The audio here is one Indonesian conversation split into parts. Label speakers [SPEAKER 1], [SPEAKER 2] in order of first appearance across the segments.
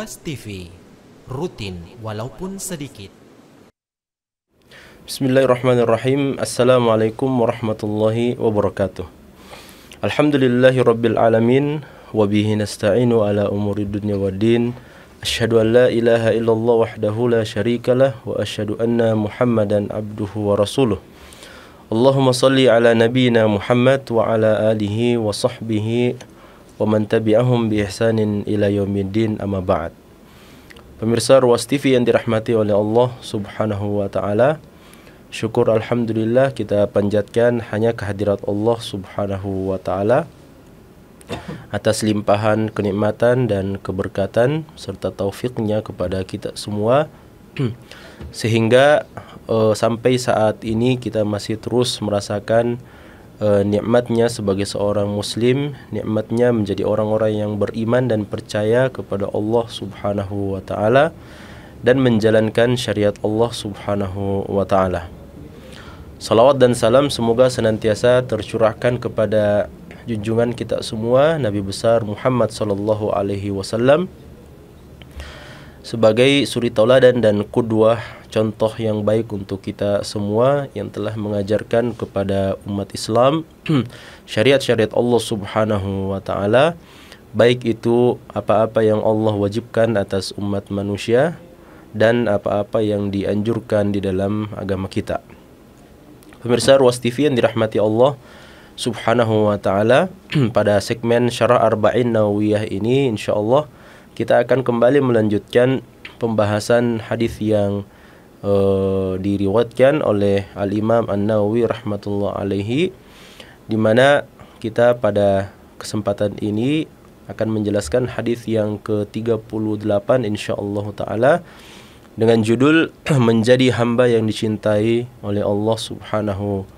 [SPEAKER 1] Ruas TV, rutin walaupun sedikit.
[SPEAKER 2] Bismillahirrahmanirrahim. Assalamualaikum warahmatullahi wabarakatuh. Alhamdulillahirabbil alamin wa bihi nasta'inu ala umuri dunya waddin. Asyhadu an la ilaha illallah wahdahu la syarikalah wa asyhadu anna Muhammadan abduhu wa rasuluh. Allahumma salli ala nabiyyina Muhammad wa ala alihi wa sahbihi wa man tabi'ahum bi ihsanin ila yaumiddin, amma ba'd. Pemirsa Ruas TV yang dirahmati oleh Allah Subhanahu wa taala, syukur alhamdulillah kita panjatkan hanya kehadirat Allah Subhanahu wa taala atas limpahan kenikmatan dan keberkatan serta taufiknya kepada kita semua sehingga sampai saat ini kita masih terus merasakan nikmatnya sebagai seorang muslim, nikmatnya menjadi orang-orang yang beriman dan percaya kepada Allah Subhanahu wa taala dan menjalankan syariat Allah Subhanahu wa taala. Salawat dan salam semoga senantiasa tercurahkan kepada junjungan kita semua Nabi besar Muhammad sallallahu alaihi wasallam sebagai suri tauladan dan qudwah, contoh yang baik untuk kita semua yang telah mengajarkan kepada umat Islam syariat-syariat Allah Subhanahu wa taala, baik itu apa-apa yang Allah wajibkan atas umat manusia dan apa-apa yang dianjurkan di dalam agama kita. Pemirsa Ruas TV yang dirahmati Allah Subhanahu wa taala, pada segmen Syarah Arba'in Nawawiyah ini insyaallah kita akan kembali melanjutkan pembahasan hadis yang diriwayatkan oleh Al-Imam An-Nawawi rahmatullah alaihi, di mana kita pada kesempatan ini akan menjelaskan hadis yang ke-38 insyaallah taala dengan judul menjadi hamba yang dicintai oleh Allah Subhanahu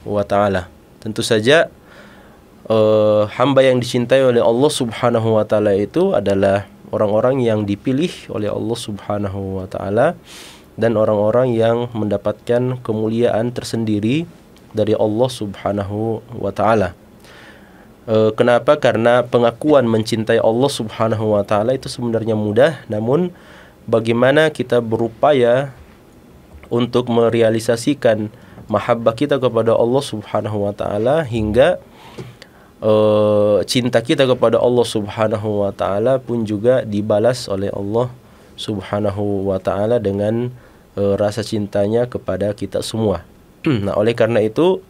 [SPEAKER 2] wa taala. Tentu saja hamba yang dicintai oleh Allah Subhanahu wa taala itu adalah orang-orang yang dipilih oleh Allah Subhanahu wa taala dan orang-orang yang mendapatkan kemuliaan tersendiri dari Allah Subhanahu wa taala. Kenapa? Karena pengakuan mencintai Allah Subhanahu wa taala itu sebenarnya mudah, namun bagaimana kita berupaya untuk merealisasikan mahabbah kita kepada Allah Subhanahu wa taala hingga cinta kita kepada Allah Subhanahu wa taala pun juga dibalas oleh Allah Subhanahu wa taala dengan rasa cintanya kepada kita semua. Nah, oleh karena itu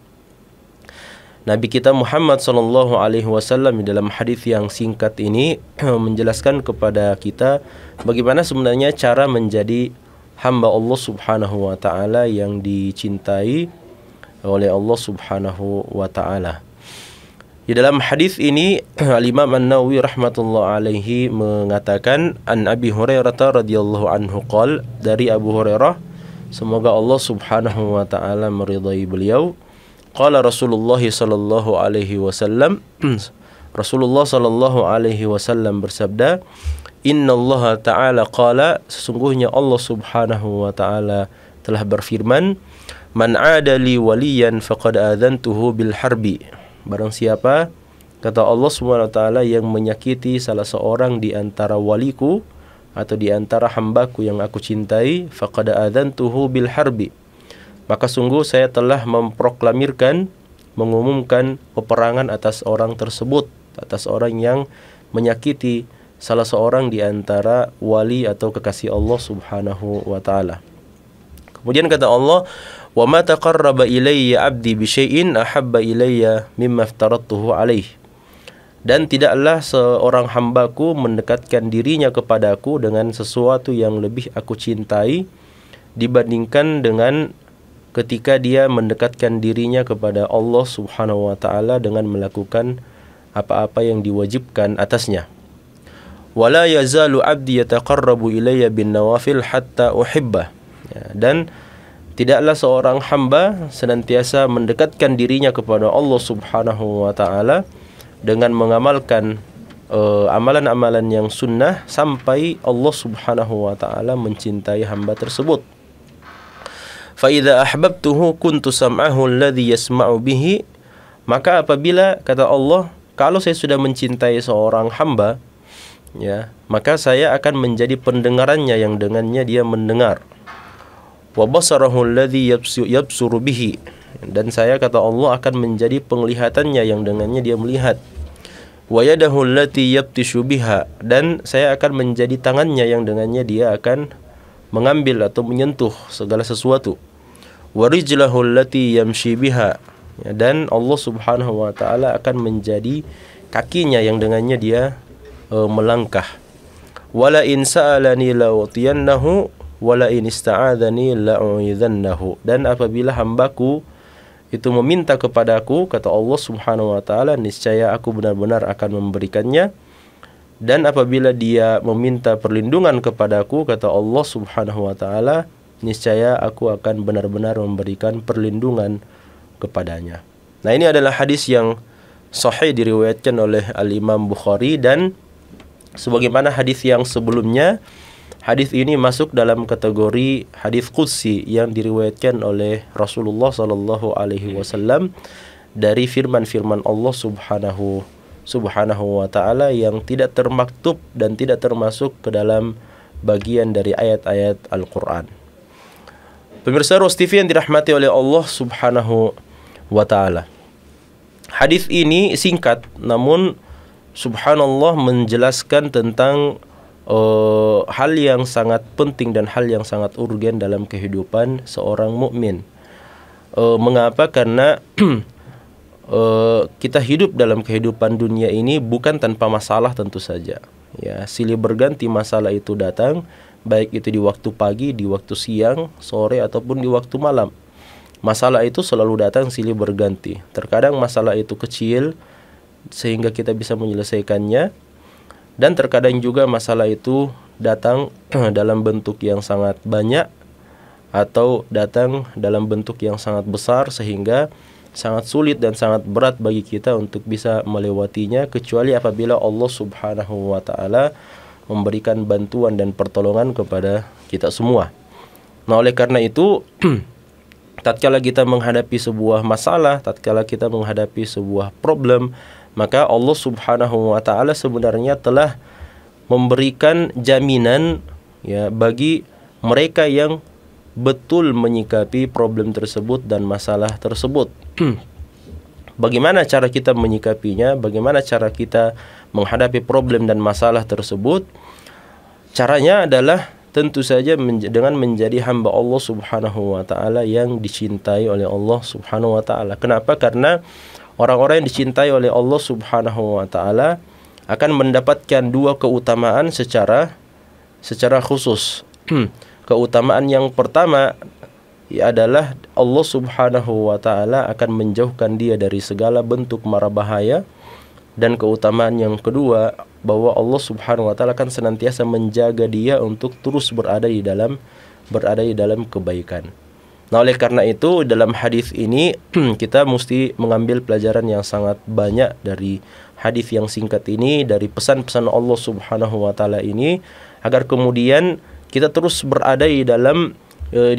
[SPEAKER 2] Nabi kita Muhammad sallallahu alaihi wasallam di dalam hadis yang singkat ini menjelaskan kepada kita bagaimana sebenarnya cara menjadi hamba Allah Subhanahu wa taala yang dicintai oleh Allah Subhanahu wa taala. Di dalam hadis ini Al-Imam An-Nawawi rahmatullah alaihi mengatakan an Abi Hurairah radhiyallahu anhu qala, dari Abu Hurairah semoga Allah Subhanahu wa taala meridai beliau, qala Rasulullah sallallahu alaihi wasallam, Rasulullah sallallahu alaihi wasallam bersabda, innallaha ta'ala qala, sesungguhnya Allah Subhanahu wa taala telah berfirman, man 'ada li waliyan faqad adzantuhu bil harbi, barang siapa, kata Allah Subhanahu wa taala, yang menyakiti salah seorang di antara waliku atau di antara hambaku yang aku cintai, faqad adzantuhu bil harbi, maka sungguh saya telah memproklamirkan, mengumumkan peperangan atas orang tersebut, atas orang yang menyakiti salah seorang di antara wali atau kekasih Allah Subhanahu wa taala. Kemudian kata Allah, wa ma taqarraba ilayya 'abdi bi syai'in ahabba ilayya mimma aftaradtuhu alaih, dan tidaklah seorang hambaku mendekatkan dirinya kepadaku dengan sesuatu yang lebih aku cintai dibandingkan dengan ketika dia mendekatkan dirinya kepada Allah Subhanahu wa taala dengan melakukan apa-apa yang diwajibkan atasnya. Wala yazalu 'abdi yataqarrabu ilayya bin nawafil hatta uhibbah, dan tidaklah seorang hamba senantiasa mendekatkan dirinya kepada Allah Subhanahu wa taala dengan mengamalkan amalan-amalan yang sunnah sampai Allah Subhanahu wa taala mencintai hamba tersebut. Fa idza ahbabtuhu kuntu sam'ahu alladhi yasma'u bihi, maka apabila, kata Allah, kalau saya sudah mencintai seorang hamba, ya, maka saya akan menjadi pendengarannya yang dengannya dia mendengar. Wa basarahu alladhi yabsuru bihi, dan saya, kata Allah, akan menjadi penglihatannya yang dengannya dia melihat. Wa yadahu allati yabtishu biha, dan saya akan menjadi tangannya yang dengannya dia akan mengambil atau menyentuh segala sesuatu. Wa rijlahu allati yamshi biha, ya, dan Allah Subhanahu wa taala akan menjadi kakinya yang dengannya dia melangkah. Wala in sa'alani la'utiyannahu wala in ista'adzani la'u'idzannahu, dan apabila hambaku itu meminta kepadaku, kata Allah Subhanahu wa taala, niscaya aku benar-benar akan memberikannya. Dan apabila dia meminta perlindungan kepadaku, kata Allah Subhanahu wa taala, niscaya aku akan benar-benar memberikan perlindungan kepadanya. Nah, ini adalah hadis yang sahih diriwayatkan oleh Al-Imam Bukhari, dan sebagaimana hadis yang sebelumnya, hadis ini masuk dalam kategori hadis qudsi yang diriwayatkan oleh Rasulullah sallallahu alaihi wasallam dari firman-firman Allah Subhanahu wa taala yang tidak termaktub dan tidak termasuk ke dalam bagian dari ayat-ayat Al-Qur'an. Pemirsa Ros TV yang dirahmati oleh Allah Subhanahu wa taala. Hadis ini singkat, namun subhanallah menjelaskan tentang hal yang sangat penting dan hal yang sangat urgen dalam kehidupan seorang mukmin. Mengapa? Karena kita hidup dalam kehidupan dunia ini bukan tanpa masalah, tentu saja. Ya, silih berganti masalah itu datang, baik itu di waktu pagi, di waktu siang, sore, ataupun di waktu malam. Masalah itu selalu datang silih berganti. Terkadang masalah itu kecil sehingga kita bisa menyelesaikannya, dan terkadang juga masalah itu datang dalam bentuk yang sangat banyak atau datang dalam bentuk yang sangat besar sehingga sangat sulit dan sangat berat bagi kita untuk bisa melewatinya, kecuali apabila Allah Subhanahu wa taala memberikan bantuan dan pertolongan kepada kita semua. Nah, oleh karena itu tatkala kita menghadapi sebuah masalah, tatkala kita menghadapi sebuah problem, maka Allah Subhanahu wa taala sebenarnya telah memberikan jaminan, ya, bagi mereka yang betul menyikapi problem tersebut dan masalah tersebut. Bagaimana cara kita menyikapinya? Bagaimana cara kita menghadapi problem dan masalah tersebut? Caranya adalah tentu saja dengan menjadi hamba Allah Subhanahu wa taala yang dicintai oleh Allah Subhanahu wa taala. Kenapa? Karena orang-orang yang dicintai oleh Allah Subhanahu wa taala akan mendapatkan dua keutamaan secara khusus. Keutamaan yang pertama adalah Allah Subhanahu wa taala akan menjauhkan dia dari segala bentuk mara bahaya, dan keutamaan yang kedua bahwa Allah Subhanahu wa taala akan senantiasa menjaga dia untuk terus berada di dalam kebaikan. Nah, oleh karena itu dalam hadis ini kita mesti mengambil pelajaran yang sangat banyak dari hadis yang singkat ini, dari pesan-pesan Allah Subhanahu wa taala ini, agar kemudian kita terus berada di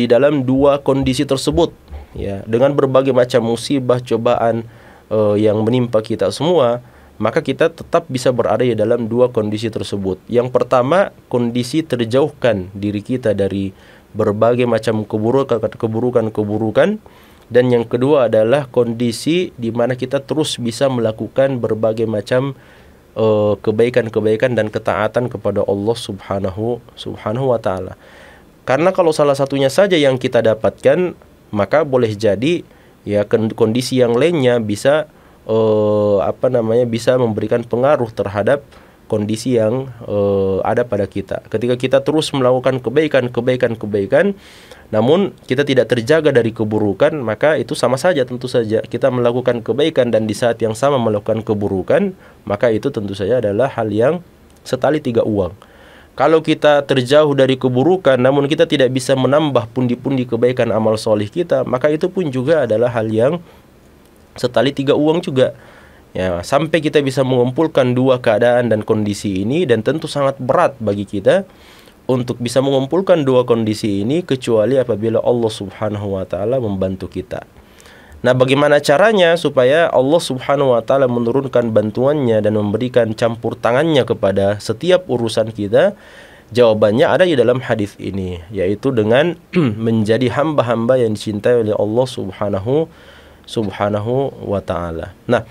[SPEAKER 2] dalam dua kondisi tersebut, ya, dengan berbagai macam musibah cobaan yang menimpa kita semua, maka kita tetap bisa berada di dalam dua kondisi tersebut. Yang pertama, kondisi terjauhkan diri kita dari berbagai macam keburukan, dan yang kedua adalah kondisi di mana kita terus bisa melakukan berbagai macam kebaikan-kebaikan dan ketaatan kepada Allah Subhanahu wa taala. Karena kalau salah satunya saja yang kita dapatkan, maka boleh jadi ya kondisi yang lainnya bisa bisa memberikan pengaruh terhadap kondisi yang ada pada kita. Ketika kita terus melakukan kebaikan, namun kita tidak terjaga dari keburukan, maka itu sama saja, tentu saja kita melakukan kebaikan dan di saat yang sama melakukan keburukan, maka itu tentu saja adalah hal yang setali tiga uang. Kalau kita terjauh dari keburukan namun kita tidak bisa menambah pundi-pundi kebaikan amal soleh kita, maka itu pun juga adalah hal yang setali tiga uang juga. Ya, sampai kita bisa mengumpulkan dua keadaan dan kondisi ini, dan tentu sangat berat bagi kita untuk bisa mengumpulkan dua kondisi ini kecuali apabila Allah Subhanahu wa taala membantu kita. Nah, bagaimana caranya supaya Allah Subhanahu wa taala menurunkan bantuannya dan memberikan campur tangannya kepada setiap urusan kita? Jawabannya ada di dalam hadis ini, yaitu dengan menjadi hamba-hamba yang dicintai oleh Allah Subhanahu wa taala. Nah,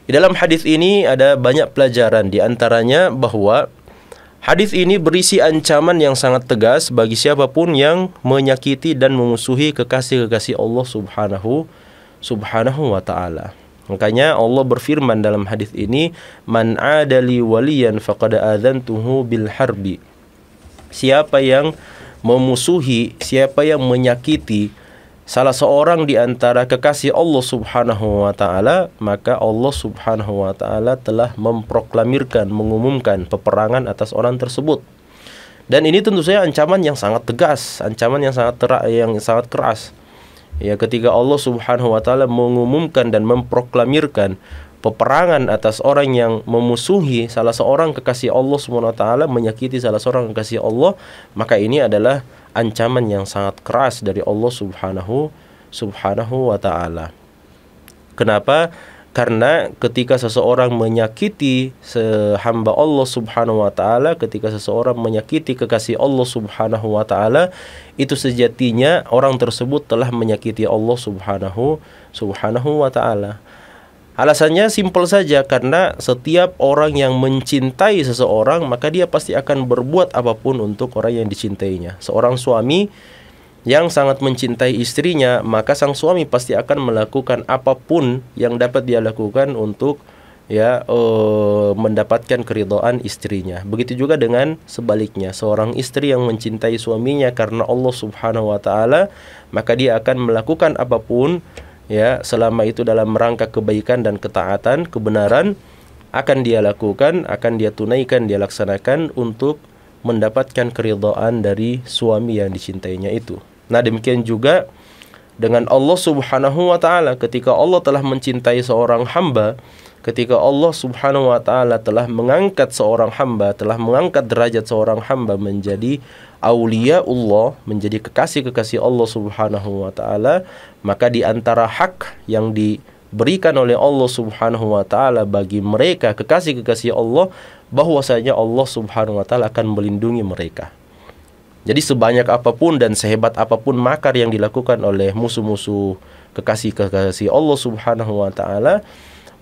[SPEAKER 2] di dalam hadis ini ada banyak pelajaran, di antaranya bahwa hadis ini berisi ancaman yang sangat tegas bagi siapapun yang menyakiti dan memusuhi kekasih-kekasih Allah Subhanahu wa taala. Makanya Allah berfirman dalam hadis ini, "Man 'adali waliyan faqad adzantuhu bil harbi." Siapa yang memusuhi, siapa yang menyakiti salah seorang di antara kekasih Allah Subhanahu wa taala, maka Allah Subhanahu wa taala telah memproklamirkan, mengumumkan peperangan atas orang tersebut. Dan ini tentu saja ancaman yang sangat tegas, ancaman yang sangat keras. Ya, ketika Allah Subhanahu wa taala mengumumkan dan memproklamirkan peperangan atas orang yang memusuhi salah seorang kekasih Allah Subhanahu wa taala, menyakiti salah seorang kekasih Allah, maka ini adalah ancaman yang sangat keras dari Allah Subhanahu wa taala. Kenapa? Karena ketika seseorang menyakiti hamba Allah Subhanahu wa taala, ketika seseorang menyakiti kekasih Allah Subhanahu wa taala, itu sejatinya orang tersebut telah menyakiti Allah Subhanahu wa taala. Alasannya simpel saja, karena setiap orang yang mencintai seseorang, maka dia pasti akan berbuat apapun untuk orang yang dicintainya. Seorang suami yang sangat mencintai istrinya, maka sang suami pasti akan melakukan apapun yang dapat dia lakukan untuk mendapatkan keridhaan istrinya. Begitu juga dengan sebaliknya, seorang istri yang mencintai suaminya karena Allah Subhanahu wa taala, maka dia akan melakukan apapun selama itu dalam rangka kebaikan dan ketaatan, kebenaran, akan dia lakukan, akan dia tunaikan, dia laksanakan untuk mendapatkan keridhaan dari suami yang dicintainya itu. Nah, demikian juga dengan Allah Subhanahu wa taala, ketika Allah telah mencintai seorang hamba, ketika Allah Subhanahu wa taala telah mengangkat seorang hamba, telah mengangkat derajat seorang hamba menjadi auliaullah, menjadi kekasih-kekasih Allah Subhanahu wa taala, maka di antara hak yang diberikan oleh Allah Subhanahu wa taala bagi mereka kekasih-kekasih Allah, bahwasanya Allah Subhanahu wa taala akan melindungi mereka. Jadi sebanyak apapun dan sehebat apapun makar yang dilakukan oleh musuh-musuh kekasih-kekasih Allah Subhanahu wa taala,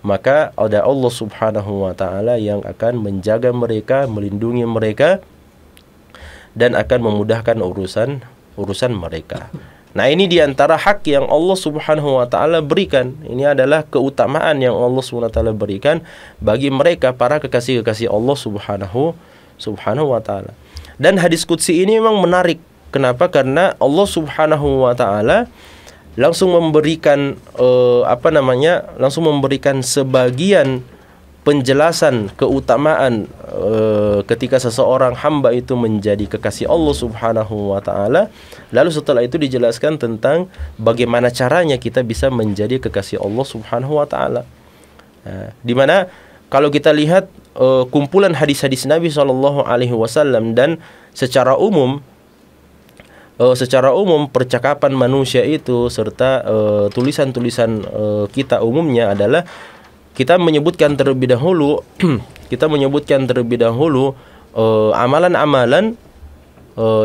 [SPEAKER 2] maka ada Allah Subhanahu wa taala yang akan menjaga mereka, melindungi mereka, dan akan memudahkan urusan mereka. Nah, ini diantara hak yang Allah Subhanahu wa taala berikan. Ini adalah keutamaan yang Allah Subhanahu wa taala berikan bagi mereka para kekasih-kekasih Allah Subhanahu wa taala. Dan hadis qudsi ini memang menarik. Kenapa? Karena Allah Subhanahu wa taala langsung memberikan langsung memberikan sebagian penjelasan keutamaan ketika seseorang hamba itu menjadi kekasih Allah Subhanahu wa taala. Lalu setelah itu dijelaskan tentang bagaimana caranya kita bisa menjadi kekasih Allah Subhanahu wa taala. Di mana kalau kita lihat kumpulan hadis-hadis Nabi sallallahu alaihi wasallam dan secara umum percakapan manusia itu serta tulisan-tulisan kita umumnya adalah kita menyebutkan terlebih dahulu amalan-amalan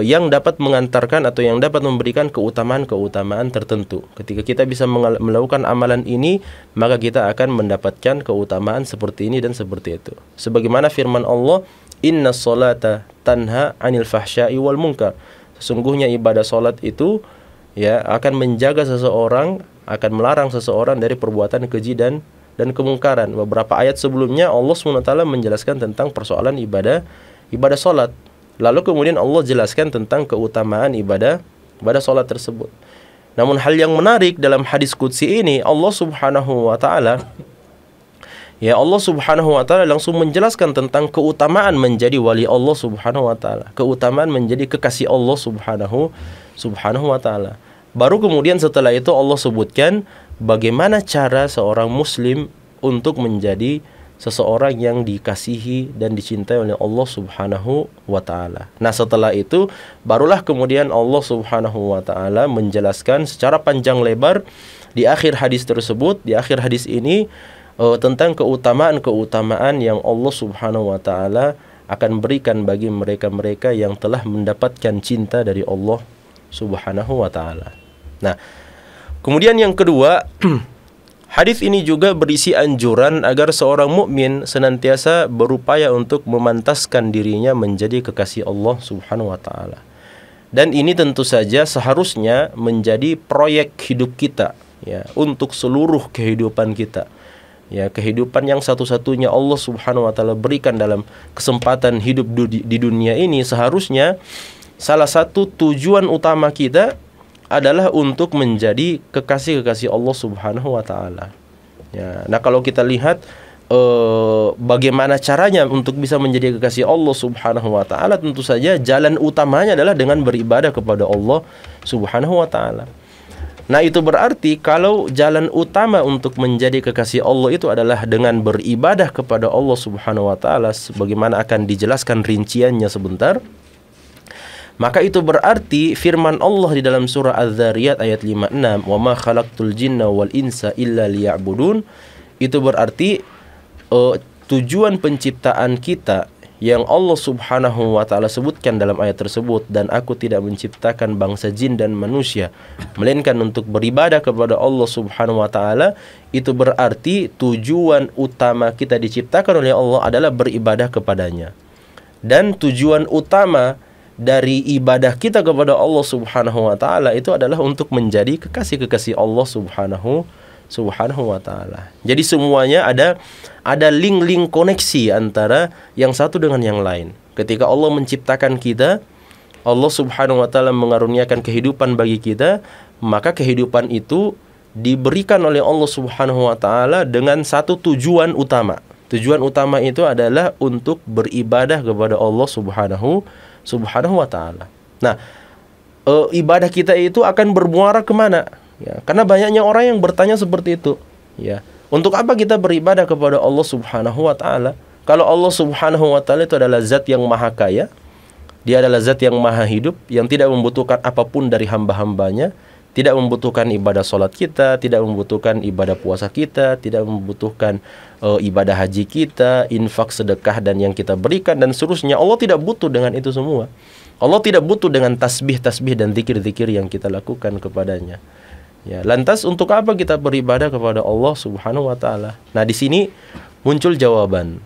[SPEAKER 2] yang dapat mengantarkan atau yang dapat memberikan keutamaan-keutamaan tertentu. Ketika kita bisa melakukan amalan ini, maka kita akan mendapatkan keutamaan seperti ini dan seperti itu. Sebagaimana firman Allah, "Inna sholata tanha 'anil fahsya'i wal munkar." Sesungguhnya ibadah salat itu akan menjaga seseorang, akan melarang seseorang dari perbuatan keji dan kemungkaran. Beberapa ayat sebelumnya Allah SWT menjelaskan tentang persoalan ibadah salat. Lalu kemudian Allah jelaskan tentang keutamaan ibadah salat tersebut. Namun hal yang menarik dalam hadis qudsi ini, Allah Subhanahu wa taala langsung menjelaskan tentang keutamaan menjadi wali Allah Subhanahu wa taala, keutamaan menjadi kekasih Allah Subhanahu wa taala. Baru kemudian setelah itu Allah sebutkan bagaimana cara seorang muslim untuk menjadi seseorang yang dikasihi dan dicintai oleh Allah Subhanahu wa taala. Nah, setelah itu barulah kemudian Allah Subhanahu wa taala menjelaskan secara panjang lebar di akhir hadis tersebut, di akhir hadis ini tentang keutamaan-keutamaan yang Allah Subhanahu wa taala akan berikan bagi mereka-mereka yang telah mendapatkan cinta dari Allah Subhanahu wa taala. Nah, kemudian yang kedua, hadis ini juga berisi anjuran agar seorang mukmin senantiasa berupaya untuk memantaskan dirinya menjadi kekasih Allah Subhanahu wa taala. Dan ini tentu saja seharusnya menjadi proyek hidup kita, ya, untuk seluruh kehidupan kita. Ya, kehidupan yang satu-satunya Allah Subhanahu wa taala berikan dalam kesempatan hidup di dunia ini, seharusnya salah satu tujuan utama kita adalah untuk menjadi kekasih-kekasih Allah Subhanahu wa taala. Ya, nah kalau kita lihat bagaimana caranya untuk bisa menjadi kekasih Allah Subhanahu wa taala, tentu saja jalan utamanya adalah dengan beribadah kepada Allah Subhanahu wa taala. Nah, itu berarti kalau jalan utama untuk menjadi kekasih Allah itu adalah dengan beribadah kepada Allah Subhanahu wa taala, sebagaimana akan dijelaskan rinciannya sebentar. Maka itu berarti firman Allah di dalam surah Az-Zariyat ayat 56, "Wa ma khalaqtul jinna wal insa illa liya'budun." Itu berarti tujuan penciptaan kita yang Allah Subhanahu wa taala sebutkan dalam ayat tersebut, dan aku tidak menciptakan bangsa jin dan manusia melainkan untuk beribadah kepada Allah Subhanahu wa taala. Itu berarti tujuan utama kita diciptakan oleh Allah adalah beribadah kepadanya. Dan tujuan utama dari ibadah kita kepada Allah Subhanahu wa taala itu adalah untuk menjadi kekasih-kekasih Allah Subhanahu wa taala. Jadi semuanya ada link-link koneksi antara yang satu dengan yang lain. Ketika Allah menciptakan kita, Allah Subhanahu wa taala mengaruniakan kehidupan bagi kita, maka kehidupan itu diberikan oleh Allah Subhanahu wa taala dengan satu tujuan utama. Tujuan utama itu adalah untuk beribadah kepada Allah Subhanahu wa ta'ala. Nah, ibadah kita itu akan bermuara kemana? Ya, karena banyaknya orang yang bertanya seperti itu. Ya, untuk apa kita beribadah kepada Allah Subhanahu wa ta'ala? Kalau Allah Subhanahu wa ta'ala itu adalah zat yang maha kaya, Dia adalah zat yang maha hidup, yang tidak membutuhkan apapun dari hamba-hambanya, tidak membutuhkan ibadah solat kita, tidak membutuhkan ibadah puasa kita, tidak membutuhkan ibadah haji kita, infak, sedekah, dan yang kita berikan, dan seterusnya. Allah tidak butuh dengan itu semua. Allah tidak butuh dengan tasbih-tasbih dan zikir-zikir yang kita lakukan kepadanya. Ya, lantas untuk apa kita beribadah kepada Allah Subhanahu wa taala? Nah, di sini muncul jawaban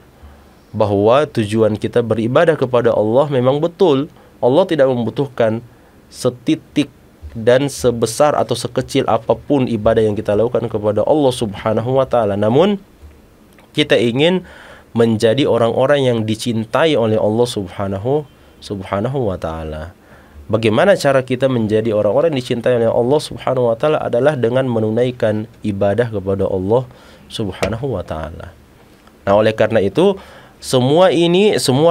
[SPEAKER 2] bahwa tujuan kita beribadah kepada Allah memang betul. Allah tidak membutuhkan setitik dan sebesar atau sekecil apapun ibadah yang kita lakukan kepada Allah Subhanahu wa taala. Namun kita ingin menjadi orang-orang yang dicintai oleh Allah Subhanahu wa taala. Bagaimana cara kita menjadi orang-orang yang dicintai oleh Allah Subhanahu wa taala adalah dengan menunaikan ibadah kepada Allah Subhanahu wa taala. Nah, oleh karena itu semua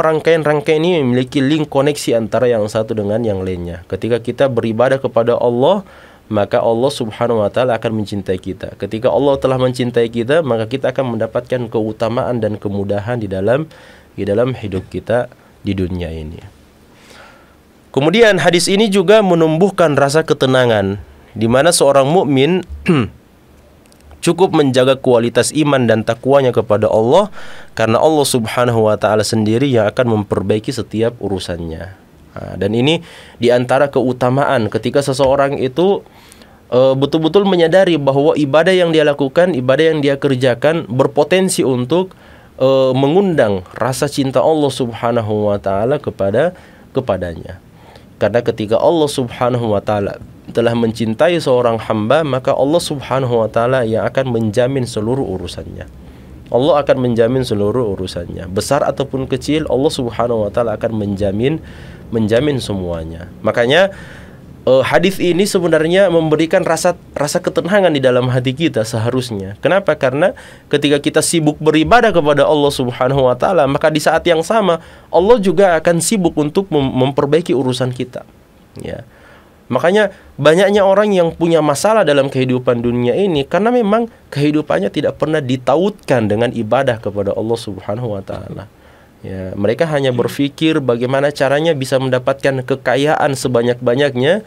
[SPEAKER 2] rangkaian-rangkaian ini memiliki link koneksi antara yang satu dengan yang lainnya. Ketika kita beribadah kepada Allah, maka Allah Subhanahu wa taala akan mencintai kita. Ketika Allah telah mencintai kita, maka kita akan mendapatkan keutamaan dan kemudahan di dalam hidup kita di dunia ini. Kemudian hadis ini juga menumbuhkan rasa ketenangan di mana seorang mukmin cukup menjaga kualitas iman dan takwanya kepada Allah, karena Allah Subhanahu wa taala sendiri yang akan memperbaiki setiap urusannya. Dan ini di antara keutamaan ketika seseorang itu betul-betul menyadari bahwa ibadah yang dia lakukan, ibadah yang dia kerjakan berpotensi untuk mengundang rasa cinta Allah Subhanahu wa taala kepadanya. Karena ketika Allah Subhanahu wa taala telah mencintai seorang hamba, maka Allah Subhanahu wa taala yang akan menjamin seluruh urusannya. Allah akan menjamin seluruh urusannya. Besar ataupun kecil, Allah Subhanahu wa taala akan menjamin semuanya. Makanya hadis ini sebenarnya memberikan rasa ketenangan di dalam hati kita seharusnya. Kenapa? Karena ketika kita sibuk beribadah kepada Allah Subhanahu wa taala, maka di saat yang sama Allah juga akan sibuk untuk memperbaiki urusan kita. Ya. Makanya banyaknya orang yang punya masalah dalam kehidupan dunia ini karena memang kehidupannya tidak pernah ditautkan dengan ibadah kepada Allah Subhanahu wa taala. Ya, mereka hanya berpikir bagaimana caranya bisa mendapatkan kekayaan sebanyak-banyaknya.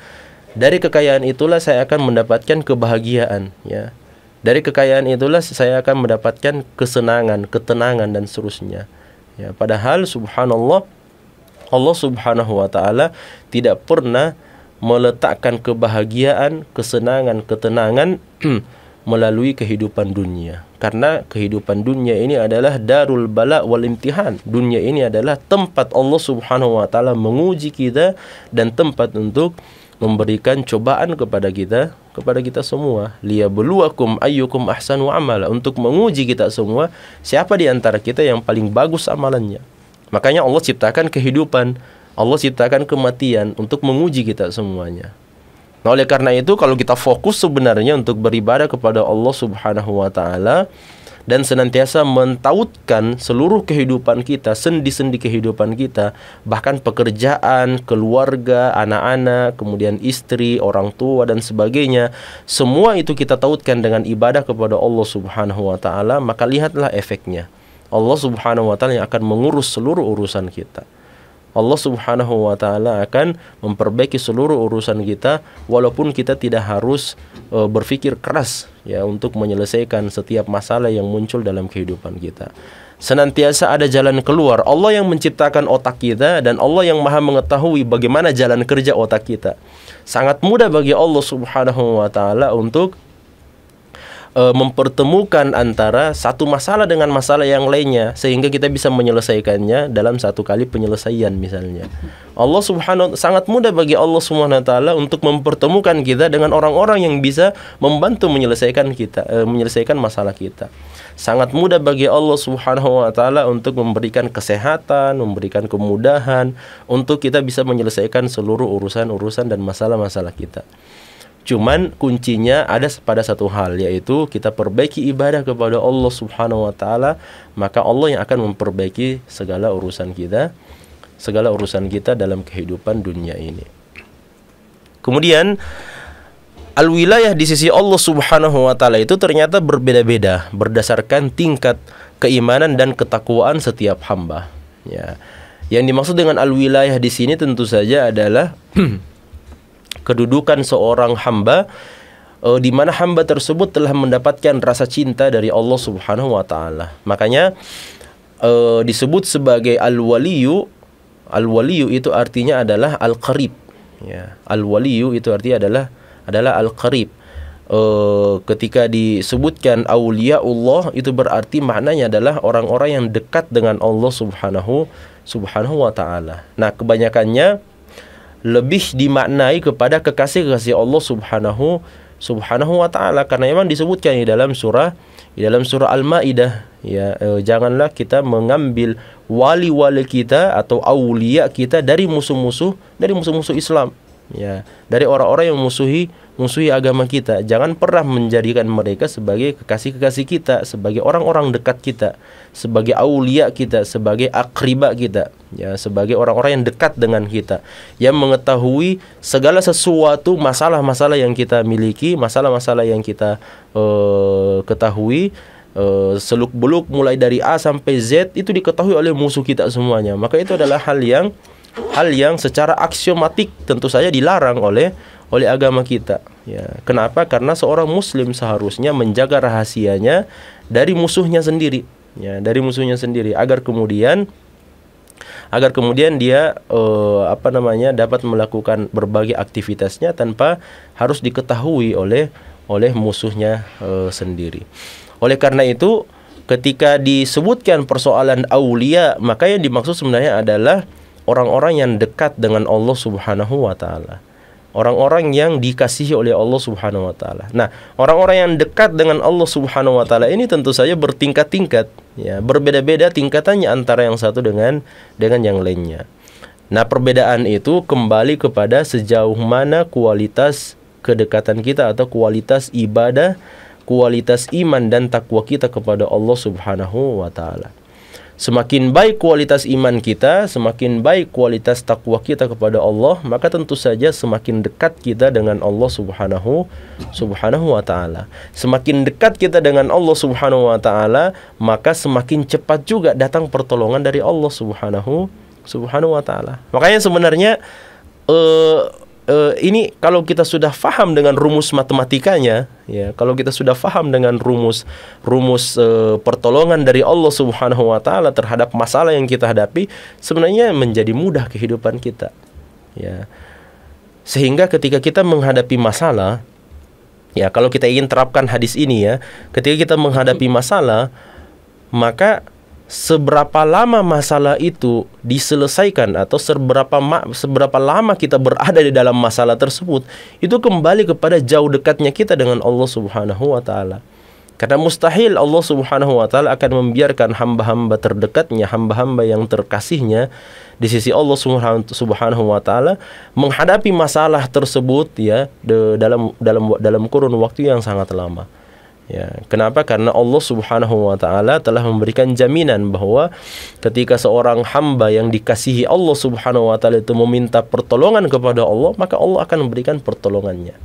[SPEAKER 2] Dari kekayaan itulah saya akan mendapatkan kebahagiaan, ya. Dari kekayaan itulah saya akan mendapatkan kesenangan, ketenangan dan seterusnya. Ya, padahal subhanallah Allah Subhanahu wa taala tidak pernah meletakkan kebahagiaan, kesenangan, ketenangan melalui kehidupan dunia. Karena kehidupan dunia ini adalah darul bala wal imtihan. Dunia ini adalah tempat Allah Subhanahu wa taala menguji kita dan tempat untuk memberikan cobaan kepada kita semua. Liyabluwakum ayyukum ahsanu amala, untuk menguji kita semua siapa di antara kita yang paling bagus amalannya. Makanya Allah ciptakan kehidupan, Allah ciptakan kematian untuk menguji kita semuanya. Nah, oleh karena itu kalau kita fokus sebenarnya untuk beribadah kepada Allah Subhanahu wa taala dan senantiasa mentautkan seluruh kehidupan kita, sendi-sendi kehidupan kita, bahkan pekerjaan, keluarga, anak-anak, kemudian istri, orang tua dan sebagainya, semua itu kita tautkan dengan ibadah kepada Allah Subhanahu wa taala, maka lihatlah efeknya. Allah Subhanahu wa taala yang akan mengurus seluruh urusan kita. Allah Subhanahu wa taala akan memperbaiki seluruh urusan kita walaupun kita tidak harus berpikir keras ya untuk menyelesaikan setiap masalah yang muncul dalam kehidupan kita. Senantiasa ada jalan keluar. Allah yang menciptakan otak kita dan Allah yang Maha mengetahui bagaimana jalan kerja otak kita. Sangat mudah bagi Allah Subhanahu wa taala untuk mempertemukan antara satu masalah dengan masalah yang lainnya sehingga kita bisa menyelesaikannya dalam satu kali penyelesaian misalnya. Allah Subhanahu sangat mudah bagi Allah Subhanahu wa taala untuk mempertemukan kita dengan orang-orang yang bisa membantu menyelesaikan masalah kita. Sangat mudah bagi Allah Subhanahu wa taala untuk memberikan kesehatan, memberikan kemudahan untuk kita bisa menyelesaikan seluruh urusan-urusan dan masalah-masalah kita. Cuman kuncinya ada pada satu hal, yaitu kita perbaiki ibadah kepada Allah Subhanahu wa taala, maka Allah yang akan memperbaiki segala urusan kita dalam kehidupan dunia ini. Kemudian al-wilayah di sisi Allah Subhanahu wa taala itu ternyata berbeda-beda berdasarkan tingkat keimanan dan ketakwaan setiap hamba. Ya. Yang dimaksud dengan al-wilayah di sini tentu saja adalah kedudukan seorang hamba di mana hamba tersebut telah mendapatkan rasa cinta dari Allah Subhanahu wa taala. Makanya disebut sebagai al-waliyu. Al-waliyu itu artinya adalah al-qarib. Ya, al-waliyu itu artinya adalah al-qarib. Ketika disebutkan auliyaullah itu berarti maknanya adalah orang-orang yang dekat dengan Allah Subhanahu wa taala. Nah, kebanyakannya lebih dimaknai kepada kekasih-kekasih Allah Subhanahu wa taala karena memang disebutkan di dalam surah Al-Maidah ya, janganlah kita mengambil wali-wali kita atau aulia kita dari musuh-musuh Islam ya, dari orang-orang yang musuhi agama kita. Jangan pernah menjadikan mereka sebagai kekasih-kekasih kita, sebagai orang-orang dekat kita, sebagai aulia kita, sebagai akriba kita, ya, sebagai orang-orang yang dekat dengan kita, yang mengetahui segala sesuatu masalah-masalah yang kita miliki, masalah-masalah yang kita ketahui, seluk-beluk mulai dari A sampai Z itu diketahui oleh musuh kita semuanya. Maka itu adalah hal yang secara aksiomatik tentu saja dilarang oleh agama kita. Ya, kenapa? Karena seorang muslim seharusnya menjaga rahasianya dari musuhnya sendiri. Ya, dari musuhnya sendiri agar kemudian dia dapat melakukan berbagai aktivitasnya tanpa harus diketahui oleh musuhnya sendiri. Oleh karena itu, ketika disebutkan persoalan aulia, maka yang dimaksud sebenarnya adalah orang-orang yang dekat dengan Allah Subhanahu wa taala. Orang-orang yang dikasihi oleh Allah Subhanahu wa taala. Nah, orang-orang yang dekat dengan Allah Subhanahu wa taala ini tentu saja bertingkat-tingkat, ya, berbeda-beda tingkatannya antara yang satu dengan yang lainnya. Nah, perbedaan itu kembali kepada sejauh mana kualitas kedekatan kita atau kualitas ibadah, kualitas iman dan takwa kita kepada Allah Subhanahu wa taala. Semakin baik kualitas iman kita, semakin baik kualitas takwa kita kepada Allah, maka tentu saja semakin dekat kita dengan Allah Subhanahu wa taala. Semakin dekat kita dengan Allah Subhanahu wa taala, maka semakin cepat juga datang pertolongan dari Allah Subhanahu wa taala. Makanya sebenarnya ini kalau kita sudah faham dengan rumus matematikanya, ya, kalau kita sudah faham dengan rumus pertolongan dari Allah Subhanahu wa taala terhadap masalah yang kita hadapi, sebenarnya menjadi mudah kehidupan kita. Ya. Sehingga ketika kita menghadapi masalah, ya, kalau kita ingin terapkan hadis ini, ya, ketika kita menghadapi masalah, maka seberapa lama masalah itu diselesaikan atau seberapa lama kita berada di dalam masalah tersebut, itu kembali kepada jauh dekatnya kita dengan Allah Subhanahu wa taala. Karena mustahil Allah Subhanahu wa taala akan membiarkan hamba-hamba terdekatnya, hamba-hamba yang terkasihnya di sisi Allah Subhanahu wa taala menghadapi masalah tersebut, ya, dalam kurun waktu yang sangat lama. Ya, kenapa? Karena Allah Subhanahu wa taala telah memberikan jaminan bahwa ketika seorang hamba yang dikasihi Allah Subhanahu wa taala itu meminta pertolongan kepada Allah, maka Allah akan memberikan pertolongannya.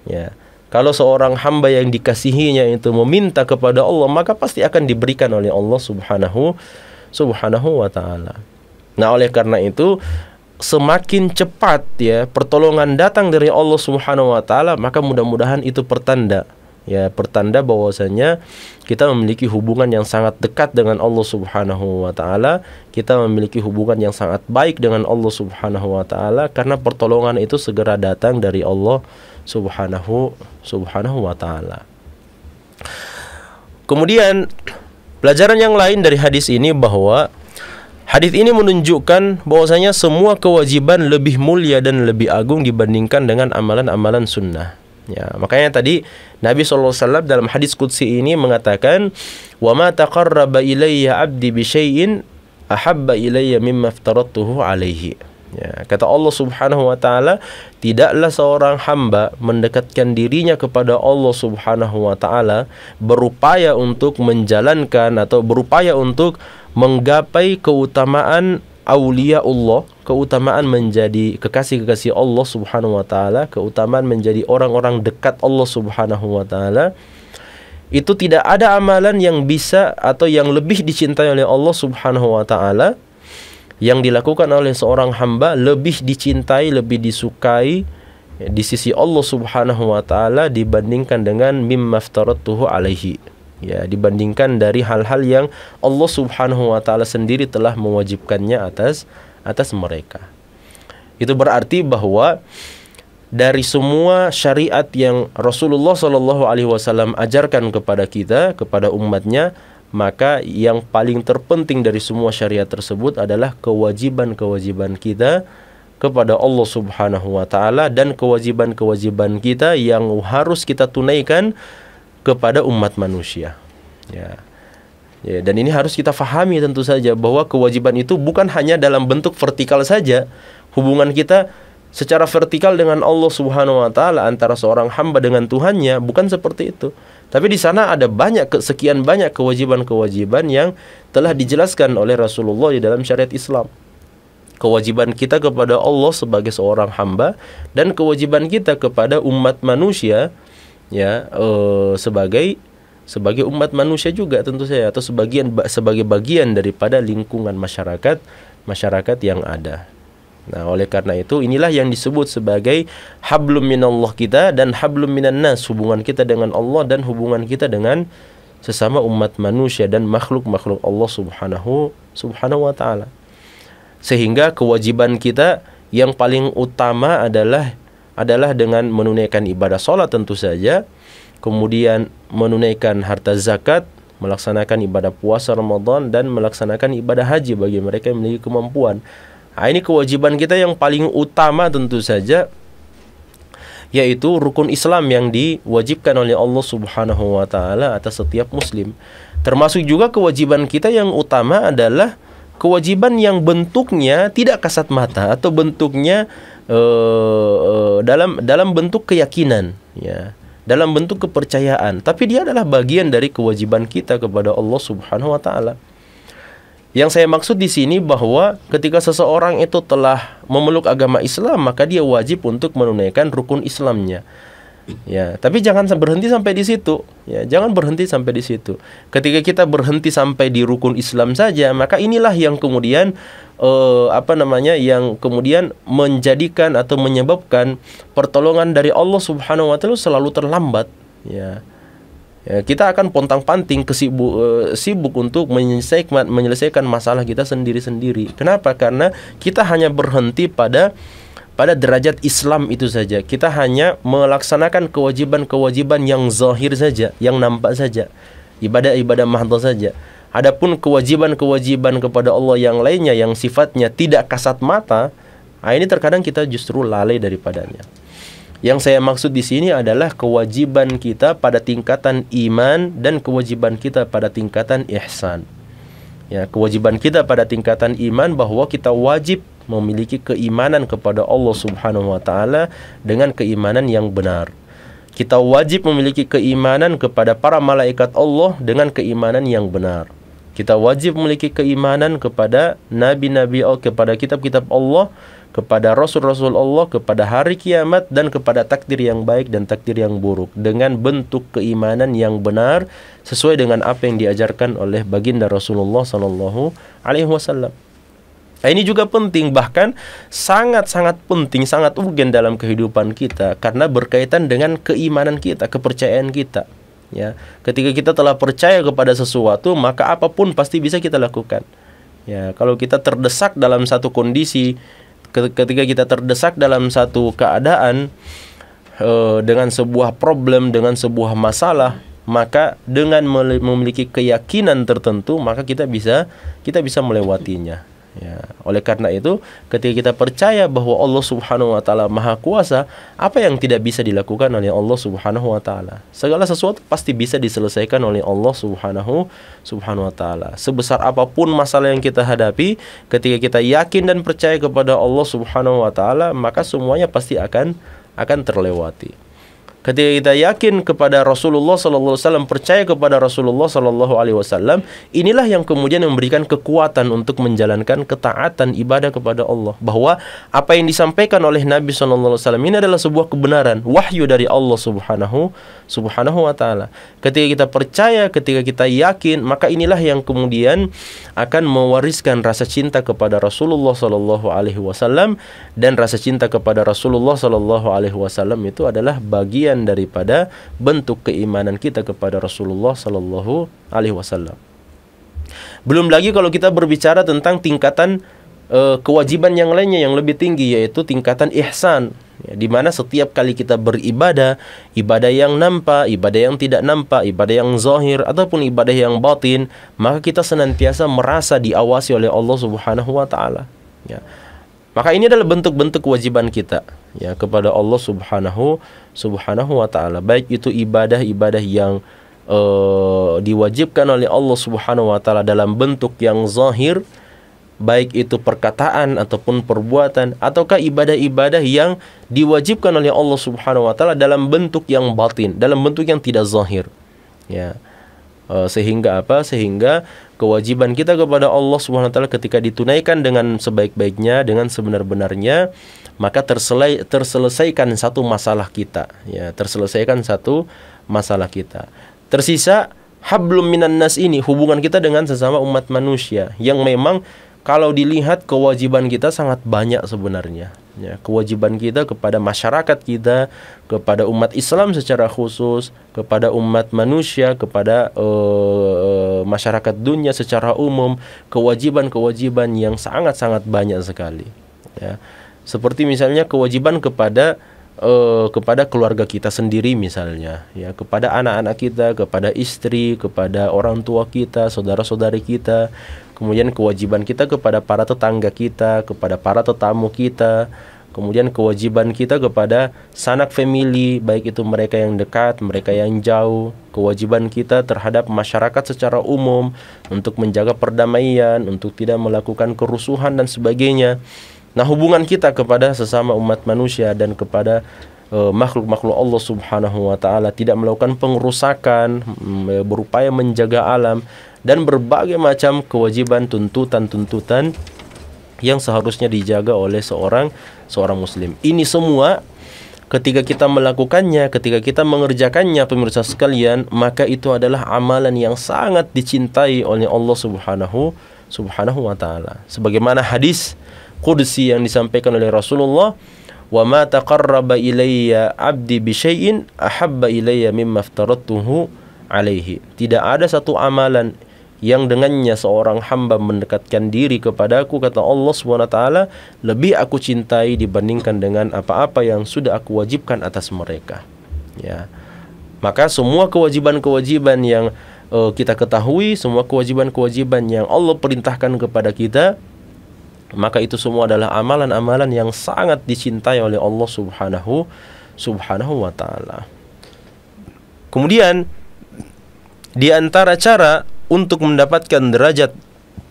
[SPEAKER 2] Ya. Kalau seorang hamba yang dikasihinya itu meminta kepada Allah, maka pasti akan diberikan oleh Allah Subhanahu wa taala. Nah, oleh karena itu semakin cepat, ya, pertolongan datang dari Allah Subhanahu wa taala, maka mudah-mudahan itu pertanda bahwasanya kita memiliki hubungan yang sangat dekat dengan Allah Subhanahu wa taala, kita memiliki hubungan yang sangat baik dengan Allah Subhanahu wa taala, karena pertolongan itu segera datang dari Allah Subhanahu wa taala. Kemudian pelajaran yang lain dari hadis ini, bahwa hadis ini menunjukkan bahwasanya semua kewajiban lebih mulia dan lebih agung dibandingkan dengan amalan-amalan sunnah. Ya, makanya tadi Nabi SAW dalam hadis qudsi ini mengatakan, "Wa ma taqarraba ilayya 'abdi bi syai'in ahabba ilayya mimma aftaradtuhu 'alaihi." Ya, kata Allah Subhanahu wa taala, tidaklah seorang hamba mendekatkan dirinya kepada Allah Subhanahu wa taala berupaya untuk menjalankan atau berupaya untuk menggapai keutamaan aulia Allah, keutamaan menjadi kekasih-kekasih Allah Subhanahu wa taala, keutamaan menjadi orang-orang dekat Allah Subhanahu wa taala, itu tidak ada amalan yang bisa atau yang lebih dicintai oleh Allah Subhanahu wa taala yang dilakukan oleh seorang hamba lebih dicintai, lebih disukai di sisi Allah Subhanahu wa taala dibandingkan dengan mimma aftaradtuhu alaihi. Ya, dibandingkan dari hal-hal yang Allah Subhanahu wa taala sendiri telah mewajibkannya atas mereka. Itu berarti bahwa dari semua syariat yang Rasulullah Shallallahu alaihi wasallam ajarkan kepada kita, kepada umatnya, maka yang paling terpenting dari semua syariat tersebut adalah kewajiban-kewajiban kita kepada Allah Subhanahu wa taala dan kewajiban-kewajiban kita yang harus kita tunaikan kepada umat manusia. Ya, dan ini harus kita fahami tentu saja bahwa kewajiban itu bukan hanya dalam bentuk vertikal saja. Hubungan kita secara vertikal dengan Allah Subhanahu wa taala antara seorang hamba dengan Tuhannya bukan seperti itu. Tapi di sana ada sekian banyak kewajiban-kewajiban yang telah dijelaskan oleh Rasulullah di dalam syariat Islam. Kewajiban kita kepada Allah sebagai seorang hamba dan kewajiban kita kepada umat manusia, ya, sebagai umat manusia juga tentu saja, atau sebagai bagian daripada lingkungan masyarakat yang ada. Nah, oleh karena itu inilah yang disebut sebagai hablum minallah kita dan hablum minan nas, hubungan kita dengan Allah dan hubungan kita dengan sesama umat manusia dan makhluk-makhluk Allah Subhanahu wa taala. Sehingga kewajiban kita yang paling utama adalah dengan menunaikan ibadah sholat tentu saja, kemudian menunaikan harta zakat, melaksanakan ibadah puasa Ramadan, dan melaksanakan ibadah haji bagi mereka yang memiliki kemampuan. Nah, ini kewajiban kita yang paling utama tentu saja, yaitu rukun Islam yang diwajibkan oleh Allah Subhanahu wa taala atas setiap muslim. Termasuk juga kewajiban kita yang utama adalah kewajiban yang bentuknya tidak kasat mata atau bentuknya dalam bentuk keyakinan, ya, dalam bentuk kepercayaan, tapi dia adalah bagian dari kewajiban kita kepada Allah Subhanahu wa taala. Yang saya maksud di sini bahwa ketika seseorang itu telah memeluk agama Islam, maka dia wajib untuk menunaikan rukun Islamnya. Ya, tapi jangan berhenti sampai di situ. Ya, jangan berhenti sampai di situ. Ketika kita berhenti sampai di rukun Islam saja, maka inilah yang kemudian yang kemudian menjadikan atau menyebabkan pertolongan dari Allah Subhanahu wa taala selalu terlambat. Ya. Ya, kita akan pontang-panting sibuk untuk menyelesaikan masalah kita sendiri-sendiri. Kenapa? Karena kita hanya berhenti pada derajat Islam itu saja. Kita hanya melaksanakan kewajiban-kewajiban yang zahir saja, yang nampak saja. Ibadah-ibadah mahdhah saja. Adapun kewajiban-kewajiban kepada Allah yang lainnya yang sifatnya tidak kasat mata, ini terkadang kita justru lalai daripadanya. Yang saya maksud di sini adalah kewajiban kita pada tingkatan iman dan kewajiban kita pada tingkatan ihsan. Ya, kewajiban kita pada tingkatan iman bahwa kita wajib memiliki keimanan kepada Allah Subhanahu wa taala dengan keimanan yang benar. Kita wajib memiliki keimanan kepada para malaikat Allah dengan keimanan yang benar. Kita wajib memiliki keimanan kepada nabi-nabi Allah, kepada kitab-kitab Allah, kepada rasul-rasul Allah, kepada hari kiamat, dan kepada takdir yang baik dan takdir yang buruk dengan bentuk keimanan yang benar sesuai dengan apa yang diajarkan oleh baginda Rasulullah sallallahu alaihi wasallam. Ini juga penting, bahkan sangat-sangat penting, sangat urgen dalam kehidupan kita karena berkaitan dengan keimanan kita, kepercayaan kita. Ya, ketika kita telah percaya kepada sesuatu, maka apapun pasti bisa kita lakukan. Ya, kalau kita terdesak dalam satu kondisi, ketika kita terdesak dalam satu keadaan dengan sebuah problem, dengan sebuah masalah, maka dengan memiliki keyakinan tertentu, maka kita bisa melewatinya. Ya, oleh karena itu, ketika kita percaya bahwa Allah Subhanahu wa taala Maha Kuasa, apa yang tidak bisa dilakukan oleh Allah Subhanahu wa taala? Segala sesuatu pasti bisa diselesaikan oleh Allah Subhanahu wa taala. Sebesar apapun masalah yang kita hadapi, ketika kita yakin dan percaya kepada Allah Subhanahu wa taala, maka semuanya pasti akan terlewati. Ketika kita yakin kepada Rasulullah sallallahu alaihi wasallam, percaya kepada Rasulullah sallallahu alaihi wasallam, inilah yang kemudian memberikan kekuatan untuk menjalankan ketaatan ibadah kepada Allah. Bahwa apa yang disampaikan oleh Nabi sallallahu alaihi wasallam ini adalah sebuah kebenaran, wahyu dari Allah Subhanahu wa taala. Ketika kita percaya, ketika kita yakin, maka inilah yang kemudian akan mewariskan rasa cinta kepada Rasulullah sallallahu alaihi wasallam, dan rasa cinta kepada Rasulullah sallallahu alaihi wasallam itu adalah bagian daripada bentuk keimanan kita kepada Rasulullah sallallahu alaihi wasallam. Belum lagi kalau kita berbicara tentang tingkatan kewajiban yang lainnya yang lebih tinggi, yaitu tingkatan ihsan, ya, di mana setiap kali kita beribadah, ibadah yang nampak, ibadah yang tidak nampak, ibadah yang zahir ataupun ibadah yang batin, maka kita senantiasa merasa diawasi oleh Allah Subhanahu wa taala. Ya. Maka ini adalah bentuk-bentuk kewajiban kita, ya, kepada Allah Subhanahu wa taala. Baik itu ibadah-ibadah yang diwajibkan oleh Allah Subhanahu wa taala dalam bentuk yang zahir, baik itu perkataan ataupun perbuatan, ataukah ibadah-ibadah yang diwajibkan oleh Allah Subhanahu wa taala dalam bentuk yang batin, dalam bentuk yang tidak zahir. Ya. Sehingga apa? Sehingga kewajiban kita kepada Allah Subhanahu wa taala ketika ditunaikan dengan sebaik-baiknya, dengan sebenar-benarnya, maka terselesaikan satu masalah kita, ya, terselesaikan satu masalah kita. Tersisa hablum minan nas, ini hubungan kita dengan sesama umat manusia yang memang kalau dilihat kewajiban kita sangat banyak sebenarnya. Ya, kewajiban kita kepada masyarakat kita, kepada umat Islam secara khusus, kepada umat manusia, kepada masyarakat dunia secara umum, kewajiban-kewajiban yang sangat-sangat banyak sekali. Ya, seperti misalnya kewajiban kepada keluarga kita sendiri misalnya, ya, kepada anak-anak kita, kepada istri, kepada orang tua kita, saudara-saudari kita. Kemudian kewajiban kita kepada para tetangga kita, kepada para tetamu kita. Kemudian kewajiban kita kepada sanak famili, baik itu mereka yang dekat, mereka yang jauh. Kewajiban kita terhadap masyarakat secara umum untuk menjaga perdamaian, untuk tidak melakukan kerusuhan dan sebagainya. Nah, hubungan kita kepada sesama umat manusia dan kepada makhluk-makhluk Allah Subhanahu wa taala, tidak melakukan pengerusakan, berupaya menjaga alam, dan berbagai macam kewajiban, tuntutan-tuntutan yang seharusnya dijaga oleh seorang muslim. Ini semua ketika kita melakukannya, ketika kita mengerjakannya, pemirsa sekalian, maka itu adalah amalan yang sangat dicintai oleh Allah Subhanahu wa taala. Sebagaimana hadis qudsi yang disampaikan oleh Rasulullah, "Wa ma taqarraba ilayya 'abdi bi syai'in ahabba ilayya mimma aftaradtuhu alaihi." Tidak ada satu amalan yang dengannya seorang hamba mendekatkan diri kepadaku, kata Allah SWT, lebih aku cintai dibandingkan dengan apa-apa yang sudah aku wajibkan atas mereka. Ya. Maka semua kewajiban-kewajiban yang kita ketahui, semua kewajiban-kewajiban yang Allah perintahkan kepada kita, maka itu semua adalah amalan-amalan yang sangat dicintai oleh Allah Subhanahu wa taala. Kemudian di antara cara untuk mendapatkan derajat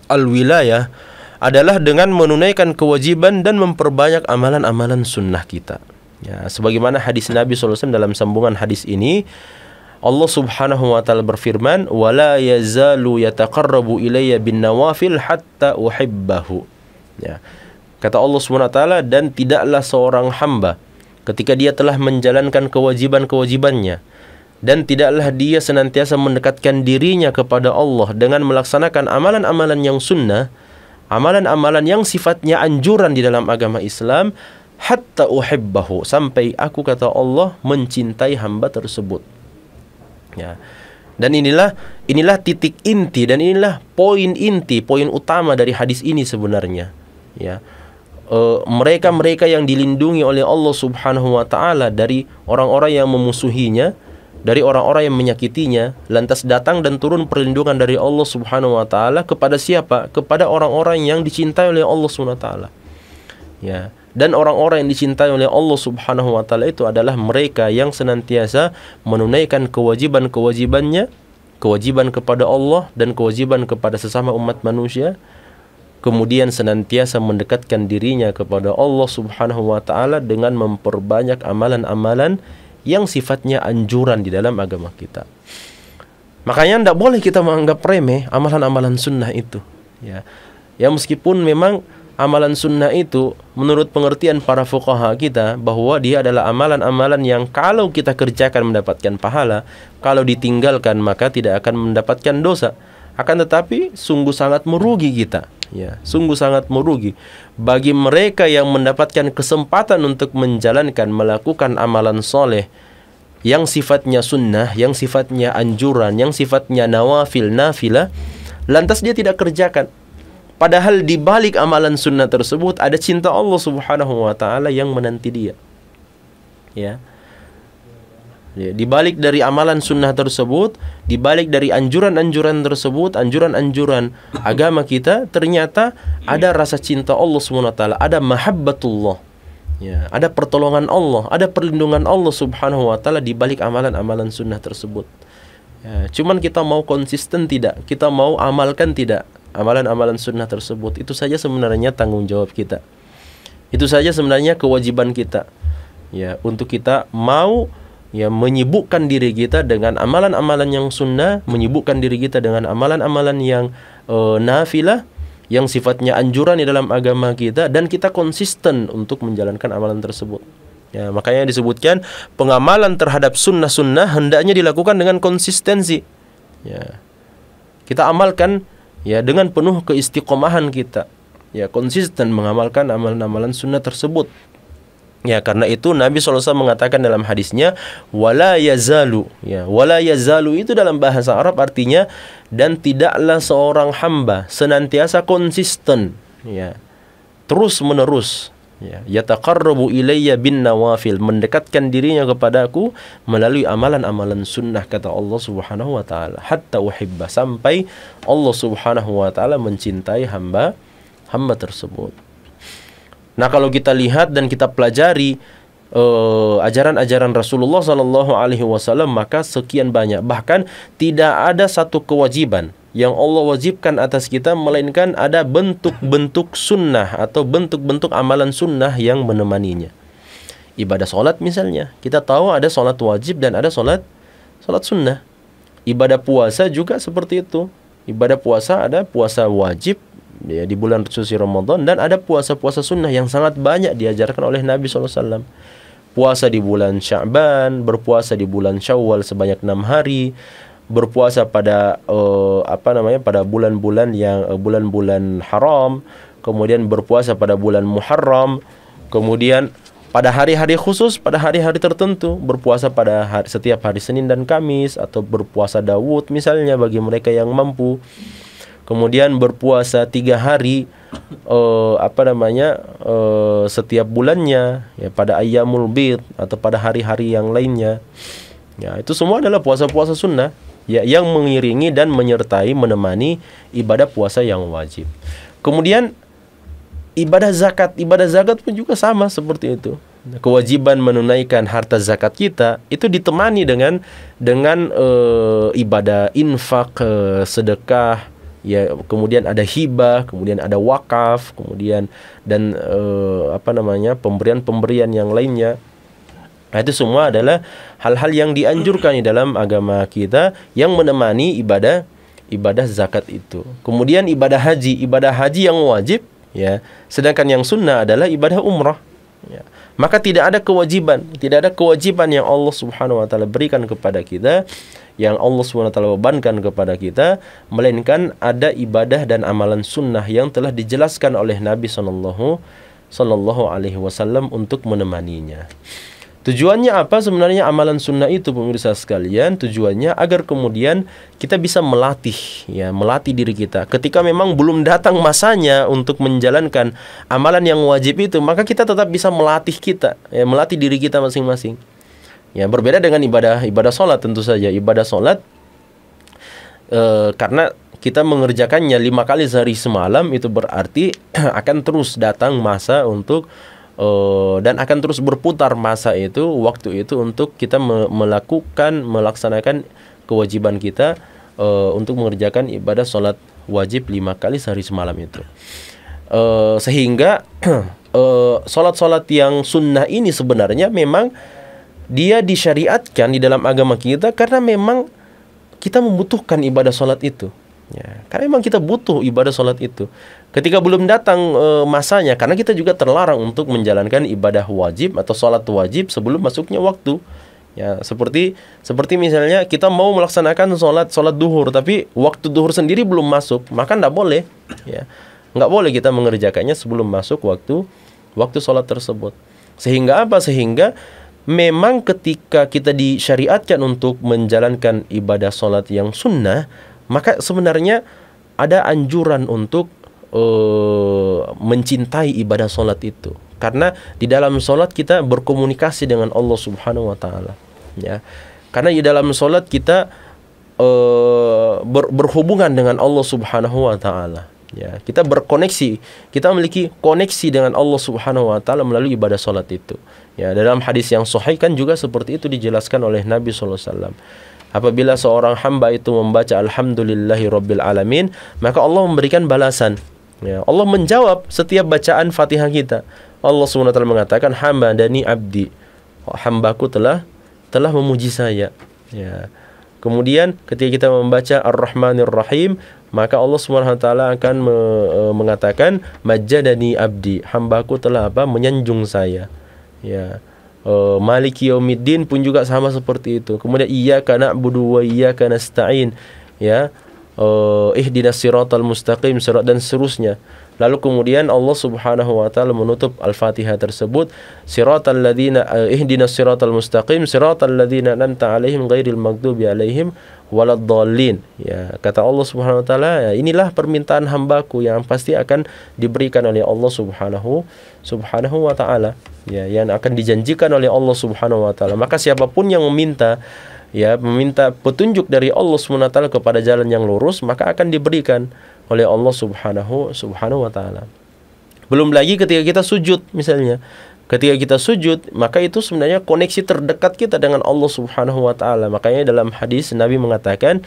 [SPEAKER 2] al-wilayah adalah dengan menunaikan kewajiban dan memperbanyak amalan-amalan sunnah kita. Ya, sebagaimana hadis Nabi SAW dalam sambungan hadis ini, Allah Subhanahu wa taala berfirman, "Wala yazalu yataqarrabu ilayya bin nawafil hatta uhibbahu." Ya. Kata Allah Subhanahu wa taala, dan tidaklah seorang hamba ketika dia telah menjalankan kewajiban-kewajibannya, dan tidaklah dia senantiasa mendekatkan dirinya kepada Allah dengan melaksanakan amalan-amalan yang sunnah, amalan-amalan yang sifatnya anjuran di dalam agama Islam, hatta uhibbahu, sampai aku, kata Allah, mencintai hamba tersebut. Ya. Dan inilah titik inti, dan inilah poin inti, poin utama dari hadis ini sebenarnya. Ya. Mereka-mereka yang dilindungi oleh Allah Subhanahu wa taala dari orang-orang yang memusuhinya, dari orang-orang yang menyakitinya, lantas datang dan turun perlindungan dari Allah Subhanahu wa taala kepada siapa? Kepada orang-orang yang dicintai oleh Allah Subhanahu wa taala. Ya. Dan orang-orang yang dicintai oleh Allah Subhanahu wa taala itu adalah mereka yang senantiasa menunaikan kewajiban-kewajibannya, kewajiban kepada Allah dan kewajiban kepada sesama umat manusia, kemudian senantiasa mendekatkan dirinya kepada Allah Subhanahu wa taala dengan memperbanyak amalan-amalan yang sifatnya anjuran di dalam agama kita. Makanya tidak boleh kita menganggap remeh amalan-amalan sunnah itu. Ya, meskipun memang amalan sunnah itu menurut pengertian para fuqaha kita bahwa dia adalah amalan-amalan yang kalau kita kerjakan mendapatkan pahala, kalau ditinggalkan maka tidak akan mendapatkan dosa. Akan tetapi sungguh sangat merugi kita. Ya, sungguh sangat merugi bagi mereka yang mendapatkan kesempatan untuk menjalankan, melakukan amalan soleh yang sifatnya sunnah, yang sifatnya anjuran, yang sifatnya nawafil, nafilah, lantas dia tidak kerjakan. Padahal di balik amalan sunnah tersebut ada cinta Allah Subhanahu wa taala yang menanti dia. Ya. Di balik dari amalan sunnah tersebut, di balik dari anjuran-anjuran tersebut, anjuran-anjuran agama kita, ternyata ada rasa cinta Allah Subhanahu wa taala, ada mahabbatullah. Ya, ada pertolongan Allah, ada perlindungan Allah Subhanahu wa taala di balik amalan-amalan sunnah tersebut. Ya, cuman kita mau konsisten tidak? Kita mau amalkan tidak amalan-amalan sunnah tersebut? Itu saja sebenarnya tanggung jawab kita. Itu saja sebenarnya kewajiban kita. Ya, untuk kita mau menyibukkan diri kita dengan amalan-amalan yang sunnah, menyibukkan diri kita dengan amalan-amalan yang nafilah, yang sifatnya anjuran di dalam agama kita, dan kita konsisten untuk menjalankan amalan tersebut. Ya, makanya disebutkan pengamalan terhadap sunnah-sunnah hendaknya dilakukan dengan konsistensi. Ya, kita amalkan ya dengan penuh keistiqomahan kita. Ya, konsisten mengamalkan amalan-amalan sunnah tersebut. Ya, karena itu Nabi SAW mengatakan dalam hadisnya, wala yazalu. Ya, wala yazalu itu dalam bahasa Arab artinya dan tidaklah seorang hamba senantiasa konsisten, ya, terus menerus, ya, yataqarrabu ilayya bin nawafil, mendekatkan dirinya kepadaku melalui amalan-amalan sunnah, kata Allah Subhanahu wa taala, hatta uhibba, sampai Allah Subhanahu wa taala mencintai hamba tersebut. Nah, kalau kita lihat dan kita pelajari ajaran-ajaran Rasulullah SAW, maka sekian banyak, bahkan tidak ada satu kewajiban yang Allah wajibkan atas kita melainkan ada bentuk-bentuk sunnah atau bentuk-bentuk amalan sunnah yang menemaninya. Ibadah sholat misalnya, kita tahu ada sholat wajib dan ada sholat sunnah. Ibadah puasa juga seperti itu. Ibadah puasa ada puasa wajib ya, di bulan suci Ramadan, dan ada puasa-puasa sunnah yang sangat banyak diajarkan oleh Nabi SAW. Puasa di bulan Sya'ban, berpuasa di bulan Syawal sebanyak 6 hari, berpuasa pada pada bulan-bulan yang bulan-bulan haram, kemudian berpuasa pada bulan Muharram, kemudian pada hari-hari khusus, pada hari-hari tertentu, berpuasa pada setiap hari Senin dan Kamis, atau berpuasa Daud misalnya bagi mereka yang mampu. Kemudian berpuasa 3 hari setiap bulannya ya, pada Ayyamul Bid atau pada hari-hari yang lainnya. Ya, itu semua adalah puasa-puasa sunnah ya, yang mengiringi dan menyertai menemani ibadah puasa yang wajib. Kemudian ibadah zakat pun juga sama seperti itu. Kewajiban menunaikan harta zakat kita itu ditemani dengan ibadah infak, sedekah, ya, kemudian ada hibah, kemudian ada wakaf, kemudian dan pemberian-pemberian yang lainnya. Nah, itu semua adalah hal-hal yang dianjurkan di dalam agama kita yang menemani ibadah zakat itu. Kemudian ibadah haji yang wajib ya, sedangkan yang sunnah adalah ibadah umrah ya. Maka tidak ada kewajiban yang Allah Subhanahu wa taala berikan kepada kita, yang Allah Subhanahu wa taala bebankan kepada kita, melainkan ada ibadah dan amalan sunnah yang telah dijelaskan oleh Nabi sallallahu alaihi wasallam untuk menemaninya. Tujuannya apa sebenarnya amalan sunnah itu, pemirsa sekalian? Tujuannya agar kemudian kita bisa melatih diri kita. Ketika memang belum datang masanya untuk menjalankan amalan yang wajib itu, maka kita tetap bisa melatih diri kita masing-masing. Ya, berbeda dengan ibadah sholat tentu saja. Ibadah sholat karena kita mengerjakannya 5 kali sehari semalam, itu berarti akan terus datang masa untuk dan akan terus berputar waktu itu untuk kita melaksanakan kewajiban kita untuk mengerjakan ibadah sholat wajib 5 kali sehari semalam itu. Sehingga sholat-sholat yang sunnah ini sebenarnya memang dia disyariatkan di dalam agama kita karena memang kita membutuhkan ibadah sholat itu. Ya, karena memang kita butuh ibadah sholat itu. Ketika belum datang masanya, karena kita juga terlarang untuk menjalankan ibadah wajib atau sholat wajib sebelum masuknya waktu. Ya, seperti misalnya kita mau melaksanakan sholat duhur, tapi waktu duhur sendiri belum masuk, maka nggak boleh. Ya, nggak boleh kita mengerjakannya sebelum masuk waktu sholat tersebut. Sehingga apa? Sehingga memang ketika kita disyariatkan untuk menjalankan ibadah sholat yang sunnah, maka sebenarnya ada anjuran untuk mencintai ibadah sholat itu. Karena di dalam sholat kita berkomunikasi dengan Allah Subhanahu wa ta'ala ya. Karena di dalam sholat kita berhubungan dengan Allah Subhanahu wa ta'ala ya. Kita berkoneksi, kita memiliki koneksi dengan Allah Subhanahu wa ta'ala melalui ibadah sholat itu ya. Dalam hadis yang sahih kan juga seperti itu dijelaskan oleh Nabi SAW. Apabila seorang hamba itu membaca Alhamdulillahi Rabbil Alamin, maka Allah memberikan balasan ya. Allah menjawab setiap bacaan Fatihah kita. Allah SWT mengatakan, Hamadani abdi, hambaku telah memuji saya ya. Kemudian ketika kita membaca Ar-Rahmanir Rahim, maka Allah SWT akan mengatakan, Majjadani abdi, hambaku telah menyanjung saya ya. Maliki yaumiddin pun juga sama seperti itu. Kemudian iyyaka na'budu wa iyyaka nasta'in ya. Ihdinas siratal mustaqim dan seterusnya. Lalu kemudian Allah Subhanahu wa taala menutup Al-Fatihah tersebut, siratal ladzina ihdinas siratal mustaqim siratal ladzina an'amta 'alaihim ghairil maghdubi 'alaihim waladdallin ya. Kata Allah Subhanahu wa taala, ya, inilah permintaan hambaku yang pasti akan diberikan oleh Allah Subhanahu wa taala ya, yang akan dijanjikan oleh Allah Subhanahu wa taala. Maka siapapun yang meminta petunjuk dari Allah Subhanahu wa taala kepada jalan yang lurus, maka akan diberikan oleh Allah Subhanahu wa taala. Belum lagi ketika kita sujud misalnya. Ketika kita sujud, maka itu sebenarnya koneksi terdekat kita dengan Allah Subhanahu wa taala. Makanya dalam hadis Nabi mengatakan,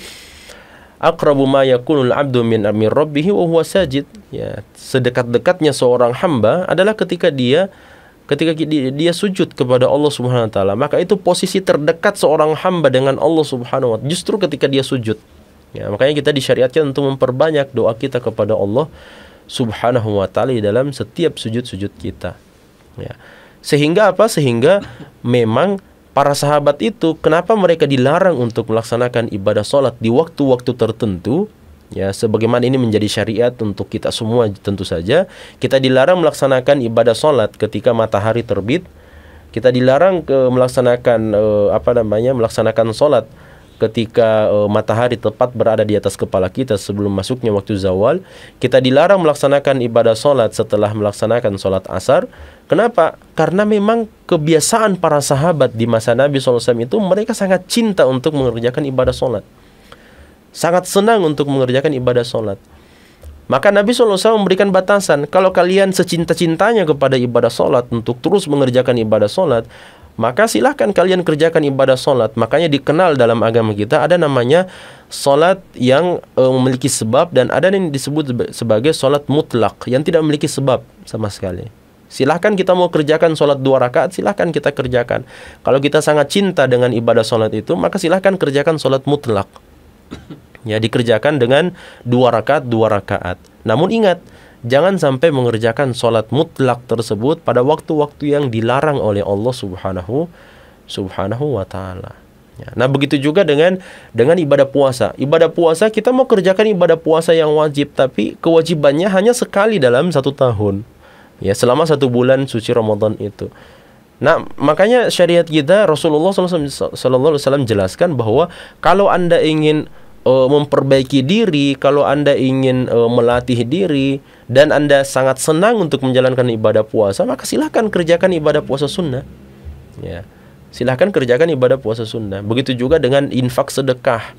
[SPEAKER 2] aqrabu ma yakunul 'abdu min rabbih wa huwa sajid ya. Sedekat-dekatnya seorang hamba adalah ketika dia ketika dia sujud kepada Allah Subhanahu wa taala, maka itu posisi terdekat seorang hamba dengan Allah Subhanahu wa taala justru ketika dia sujud. Ya, makanya kita disyariatkan untuk memperbanyak doa kita kepada Allah Subhanahu wa taala dalam setiap sujud-sujud kita. Ya. Sehingga apa? Sehingga memang para sahabat itu kenapa mereka dilarang untuk melaksanakan ibadah salat di waktu-waktu tertentu? Ya, sebagaimana ini menjadi syariat untuk kita semua tentu saja. Kita dilarang melaksanakan ibadah salat ketika matahari terbit. Kita dilarang melaksanakan melaksanakan salat ketika matahari tepat berada di atas kepala kita sebelum masuknya waktu zawal. Kita dilarang melaksanakan ibadah salat setelah melaksanakan salat asar. Kenapa? Karena memang kebiasaan para sahabat di masa Nabi SAW itu mereka sangat cinta untuk mengerjakan ibadah salat, sangat senang untuk mengerjakan ibadah salat. Maka Nabi SAW memberikan batasan, kalau kalian secinta-cintanya kepada ibadah salat untuk terus mengerjakan ibadah salat, maka silahkan kalian kerjakan ibadah salat. Makanya dikenal dalam agama kita ada namanya salat yang memiliki sebab, dan ada yang disebut sebagai salat mutlak yang tidak memiliki sebab sama sekali. Silahkan kita mau kerjakan salat 2 rakaat, silahkan kita kerjakan. Kalau kita sangat cinta dengan ibadah salat itu, maka silahkan kerjakan salat mutlak. Ya, dikerjakan dengan 2 rakaat. Namun ingat, jangan sampai mengerjakan sholat mutlak tersebut pada waktu-waktu yang dilarang oleh Allah Subhanahu wa taala. Ya, nah begitu juga dengan ibadah puasa. Ibadah puasa kita mau kerjakan ibadah puasa yang wajib, tapi kewajibannya hanya sekali dalam 1 tahun. Ya, selama 1 bulan suci Ramadan itu. Nah, makanya syariat kita, Rasulullah SAW jelaskan bahwa kalau Anda ingin memperbaiki diri, kalau Anda ingin melatih diri dan Anda sangat senang untuk menjalankan ibadah puasa, maka silahkan kerjakan ibadah puasa sunnah. Ya, silahkan kerjakan ibadah puasa sunnah. Begitu juga dengan infak sedekah.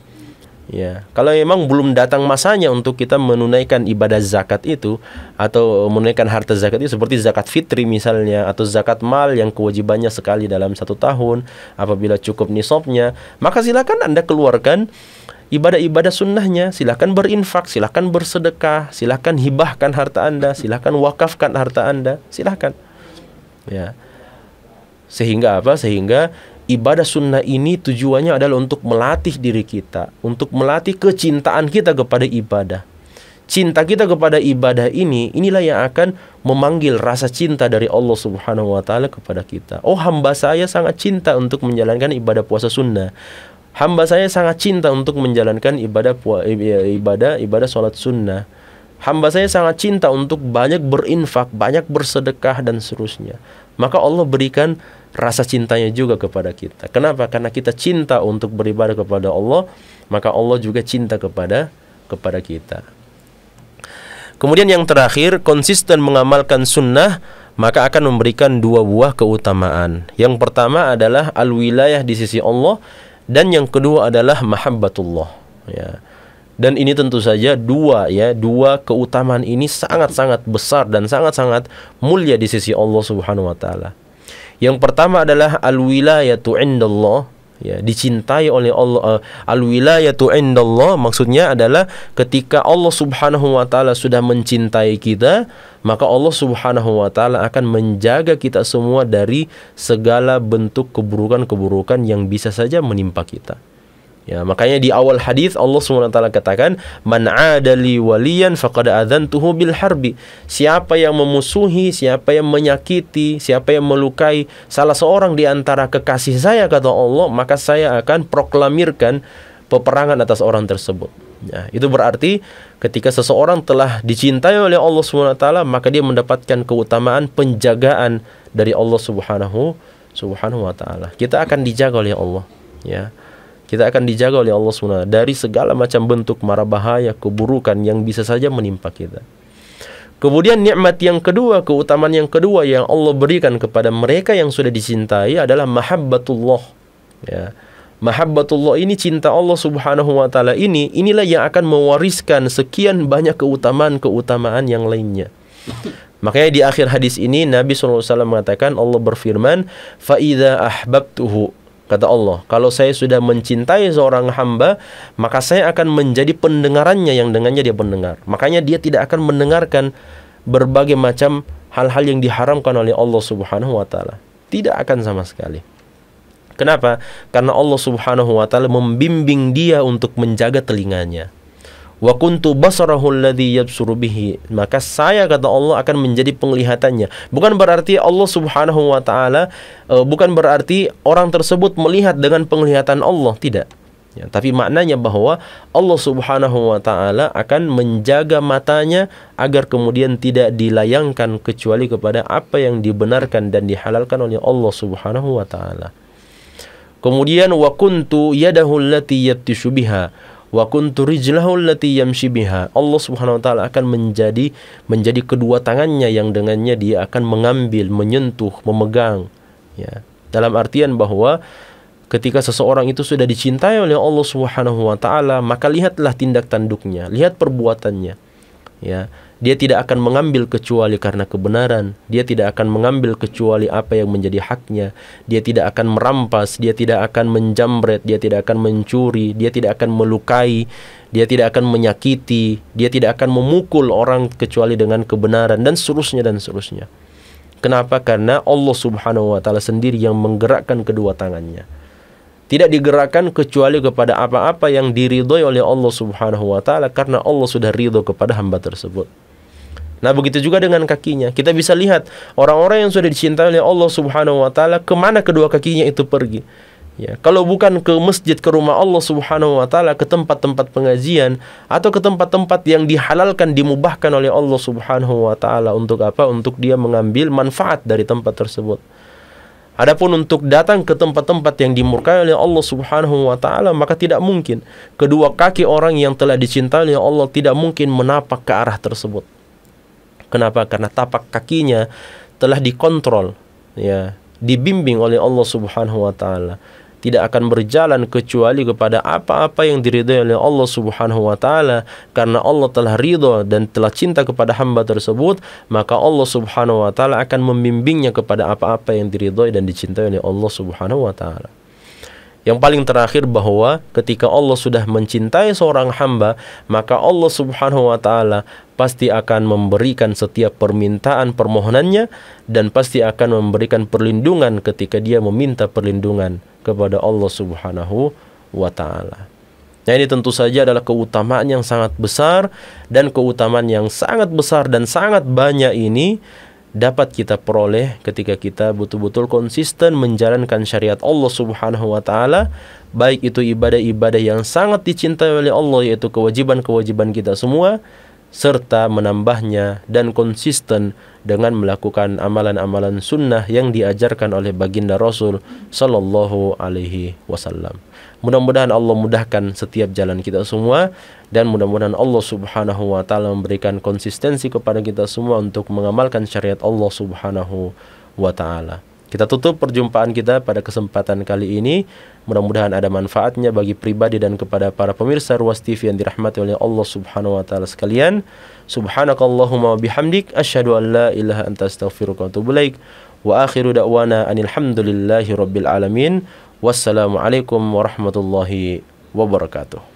[SPEAKER 2] Ya, kalau memang belum datang masanya untuk kita menunaikan ibadah zakat itu atau menunaikan harta zakat itu seperti zakat fitri misalnya, atau zakat mal yang kewajibannya sekali dalam 1 tahun apabila cukup nisabnya, maka silakan Anda keluarkan ibadah-ibadah sunnahnya. Silakan berinfak, silakan bersedekah, silakan hibahkan harta Anda, silakan wakafkan harta Anda, silakan. Ya. Sehingga apa? Sehingga ibadah sunnah ini tujuannya adalah untuk melatih diri kita, untuk melatih kecintaan kita kepada ibadah. Cinta kita kepada ibadah inilah yang akan memanggil rasa cinta dari Allah Subhanahu wa taala kepada kita. Oh, hamba saya sangat cinta untuk menjalankan ibadah puasa sunnah. Hamba saya sangat cinta untuk menjalankan ibadah sholat sunnah. Hamba saya sangat cinta untuk banyak berinfak, banyak bersedekah dan seterusnya. Maka Allah berikan rasa cintanya juga kepada kita. Kenapa? Karena kita cinta untuk beribadah kepada Allah, maka Allah juga cinta kepada kita. Kemudian yang terakhir, konsisten mengamalkan sunnah maka akan memberikan 2 buah keutamaan. Yang pertama adalah al-wilayah di sisi Allah, dan yang kedua adalah mahabbatullah. Ya. Dan ini tentu saja dua keutamaan ini sangat-sangat besar dan sangat-sangat mulia di sisi Allah Subhanahu wa taala. Yang pertama adalah al-wilayatu indallah, ya, dicintai oleh Allah. Al-wilayatu indallah maksudnya adalah ketika Allah Subhanahu wa taala sudah mencintai kita, maka Allah Subhanahu wa taala akan menjaga kita semua dari segala bentuk keburukan-keburukan yang bisa saja menimpa kita. Ya, makanya di awal hadis Allah Subhanahu wa taala katakan, "Man 'adali waliyan faqad adzantuhu bil harbi." Siapa yang memusuhi, siapa yang menyakiti, siapa yang melukai salah seorang di antara kekasih saya, kata Allah, maka saya akan proklamirkan peperangan atas orang tersebut. Ya, itu berarti ketika seseorang telah dicintai oleh Allah Subhanahu wa taala, maka dia mendapatkan keutamaan penjagaan dari Allah Subhanahu wa taala. Kita akan dijaga oleh Allah, ya. Kita akan dijaga oleh Allah SWT dari segala macam bentuk mara bahaya, keburukan yang bisa saja menimpa kita. Kemudian nikmat yang kedua, keutamaan yang kedua yang Allah berikan kepada mereka yang sudah dicintai adalah mahabbatullah. Ya. Mahabbatullah ini, cinta Allah Subhanahu wa taala inilah yang akan mewariskan sekian banyak keutamaan-keutamaan yang lainnya. Makanya di akhir hadis ini Nabi SAW mengatakan, Allah berfirman, "Fa idza ahbabtuhu", kata Allah, kalau saya sudah mencintai seorang hamba, maka saya akan menjadi pendengarannya yang dengannya dia mendengar. Makanya dia tidak akan mendengarkan berbagai macam hal-hal yang diharamkan oleh Allah Subhanahu wa taala. Tidak akan sama sekali. Kenapa? Karena Allah Subhanahu wa taala membimbing dia untuk menjaga telinganya. Wa kuntu basarahu alladhi yabsuru bihi. Maka saya, kata Allah, akan menjadi penglihatannya. Bukan berarti Allah Subhanahu wa taala bukan berarti orang tersebut melihat dengan penglihatan Allah, tidak. Ya, tapi maknanya bahwa Allah Subhanahu wa taala akan menjaga matanya agar kemudian tidak dilayangkan kecuali kepada apa yang dibenarkan dan dihalalkan oleh Allah Subhanahu wa taala. Kemudian wa kuntu yadahu allati yabtishu biha wa kuntu rijlahu allati yamshi biha. Allah Subhanahu wa taala akan menjadi kedua tangannya yang dengannya dia akan mengambil, menyentuh, memegang, ya. Dalam artian bahwa ketika seseorang itu sudah dicintai oleh Allah Subhanahu wa taala, maka lihatlah tindak tanduknya, lihat perbuatannya. Ya, dia tidak akan mengambil kecuali karena kebenaran, dia tidak akan mengambil kecuali apa yang menjadi haknya, dia tidak akan merampas, dia tidak akan menjamret, dia tidak akan mencuri, dia tidak akan melukai, dia tidak akan menyakiti, dia tidak akan memukul orang kecuali dengan kebenaran, dan seterusnya dan seterusnya. Kenapa? Karena Allah Subhanahu wa taala sendiri yang menggerakkan kedua tangannya. Tidak digerakkan kecuali kepada apa-apa yang diridhoi oleh Allah Subhanahu wa taala, karena Allah sudah ridho kepada hamba tersebut. Nah, begitu juga dengan kakinya. Kita bisa lihat orang-orang yang sudah dicintai oleh Allah Subhanahu wa taala, kemana kedua kakinya itu pergi. Ya, kalau bukan ke masjid, ke rumah Allah Subhanahu wa taala, ke tempat-tempat pengajian atau ke tempat-tempat yang dihalalkan, dimubahkan oleh Allah Subhanahu wa taala, untuk apa? Untuk dia mengambil manfaat dari tempat tersebut. Adapun untuk datang ke tempat-tempat yang dimurkai oleh Allah Subhanahu wa taala, maka tidak mungkin. Kedua kaki orang yang telah dicintai oleh Allah tidak mungkin menapak ke arah tersebut. Kenapa? Karena tapak kakinya telah dikontrol, ya, dibimbing oleh Allah Subhanahu wa taala. Tidak akan berjalan kecuali kepada apa-apa yang diridhai oleh Allah Subhanahu wa taala. Karena Allah telah ridho dan telah cinta kepada hamba tersebut, maka Allah Subhanahu wa taala akan membimbingnya kepada apa-apa yang diridhai dan dicintai oleh Allah Subhanahu wa taala. Yang paling terakhir, bahwa ketika Allah sudah mencintai seorang hamba, maka Allah Subhanahu wa taala pasti akan memberikan setiap permintaan permohonannya, dan pasti akan memberikan perlindungan ketika dia meminta perlindungan kepada Allah Subhanahu wa taala. Nah, ini tentu saja adalah keutamaan yang sangat besar, dan keutamaan yang sangat besar dan sangat banyak ini dapat kita peroleh ketika kita betul-betul konsisten menjalankan syariat Allah Subhanahu wa taala, baik itu ibadah-ibadah yang sangat dicintai oleh Allah, yaitu kewajiban-kewajiban kita semua, serta menambahnya dan konsisten dengan melakukan amalan-amalan sunnah yang diajarkan oleh baginda Rasul sallallahu alaihi wasallam. Mudah-mudahan Allah mudahkan setiap jalan kita semua, dan mudah-mudahan Allah Subhanahu wa taala memberikan konsistensi kepada kita semua untuk mengamalkan syariat Allah Subhanahu wa taala. Kita tutup perjumpaan kita pada kesempatan kali ini. Mudah-mudahan ada manfaatnya bagi pribadi dan kepada para pemirsa Ruas TV yang dirahmati oleh Allah Subhanahu wa taala sekalian. Subhanakallahumma wa bihamdik, asyhadu an la ilaha anta astaghfiruka wa atubu ilaik. Wa akhiru da'wana anil hamdulillahi rabbil alamin. Wassalamualaikum warahmatullahi wabarakatuh.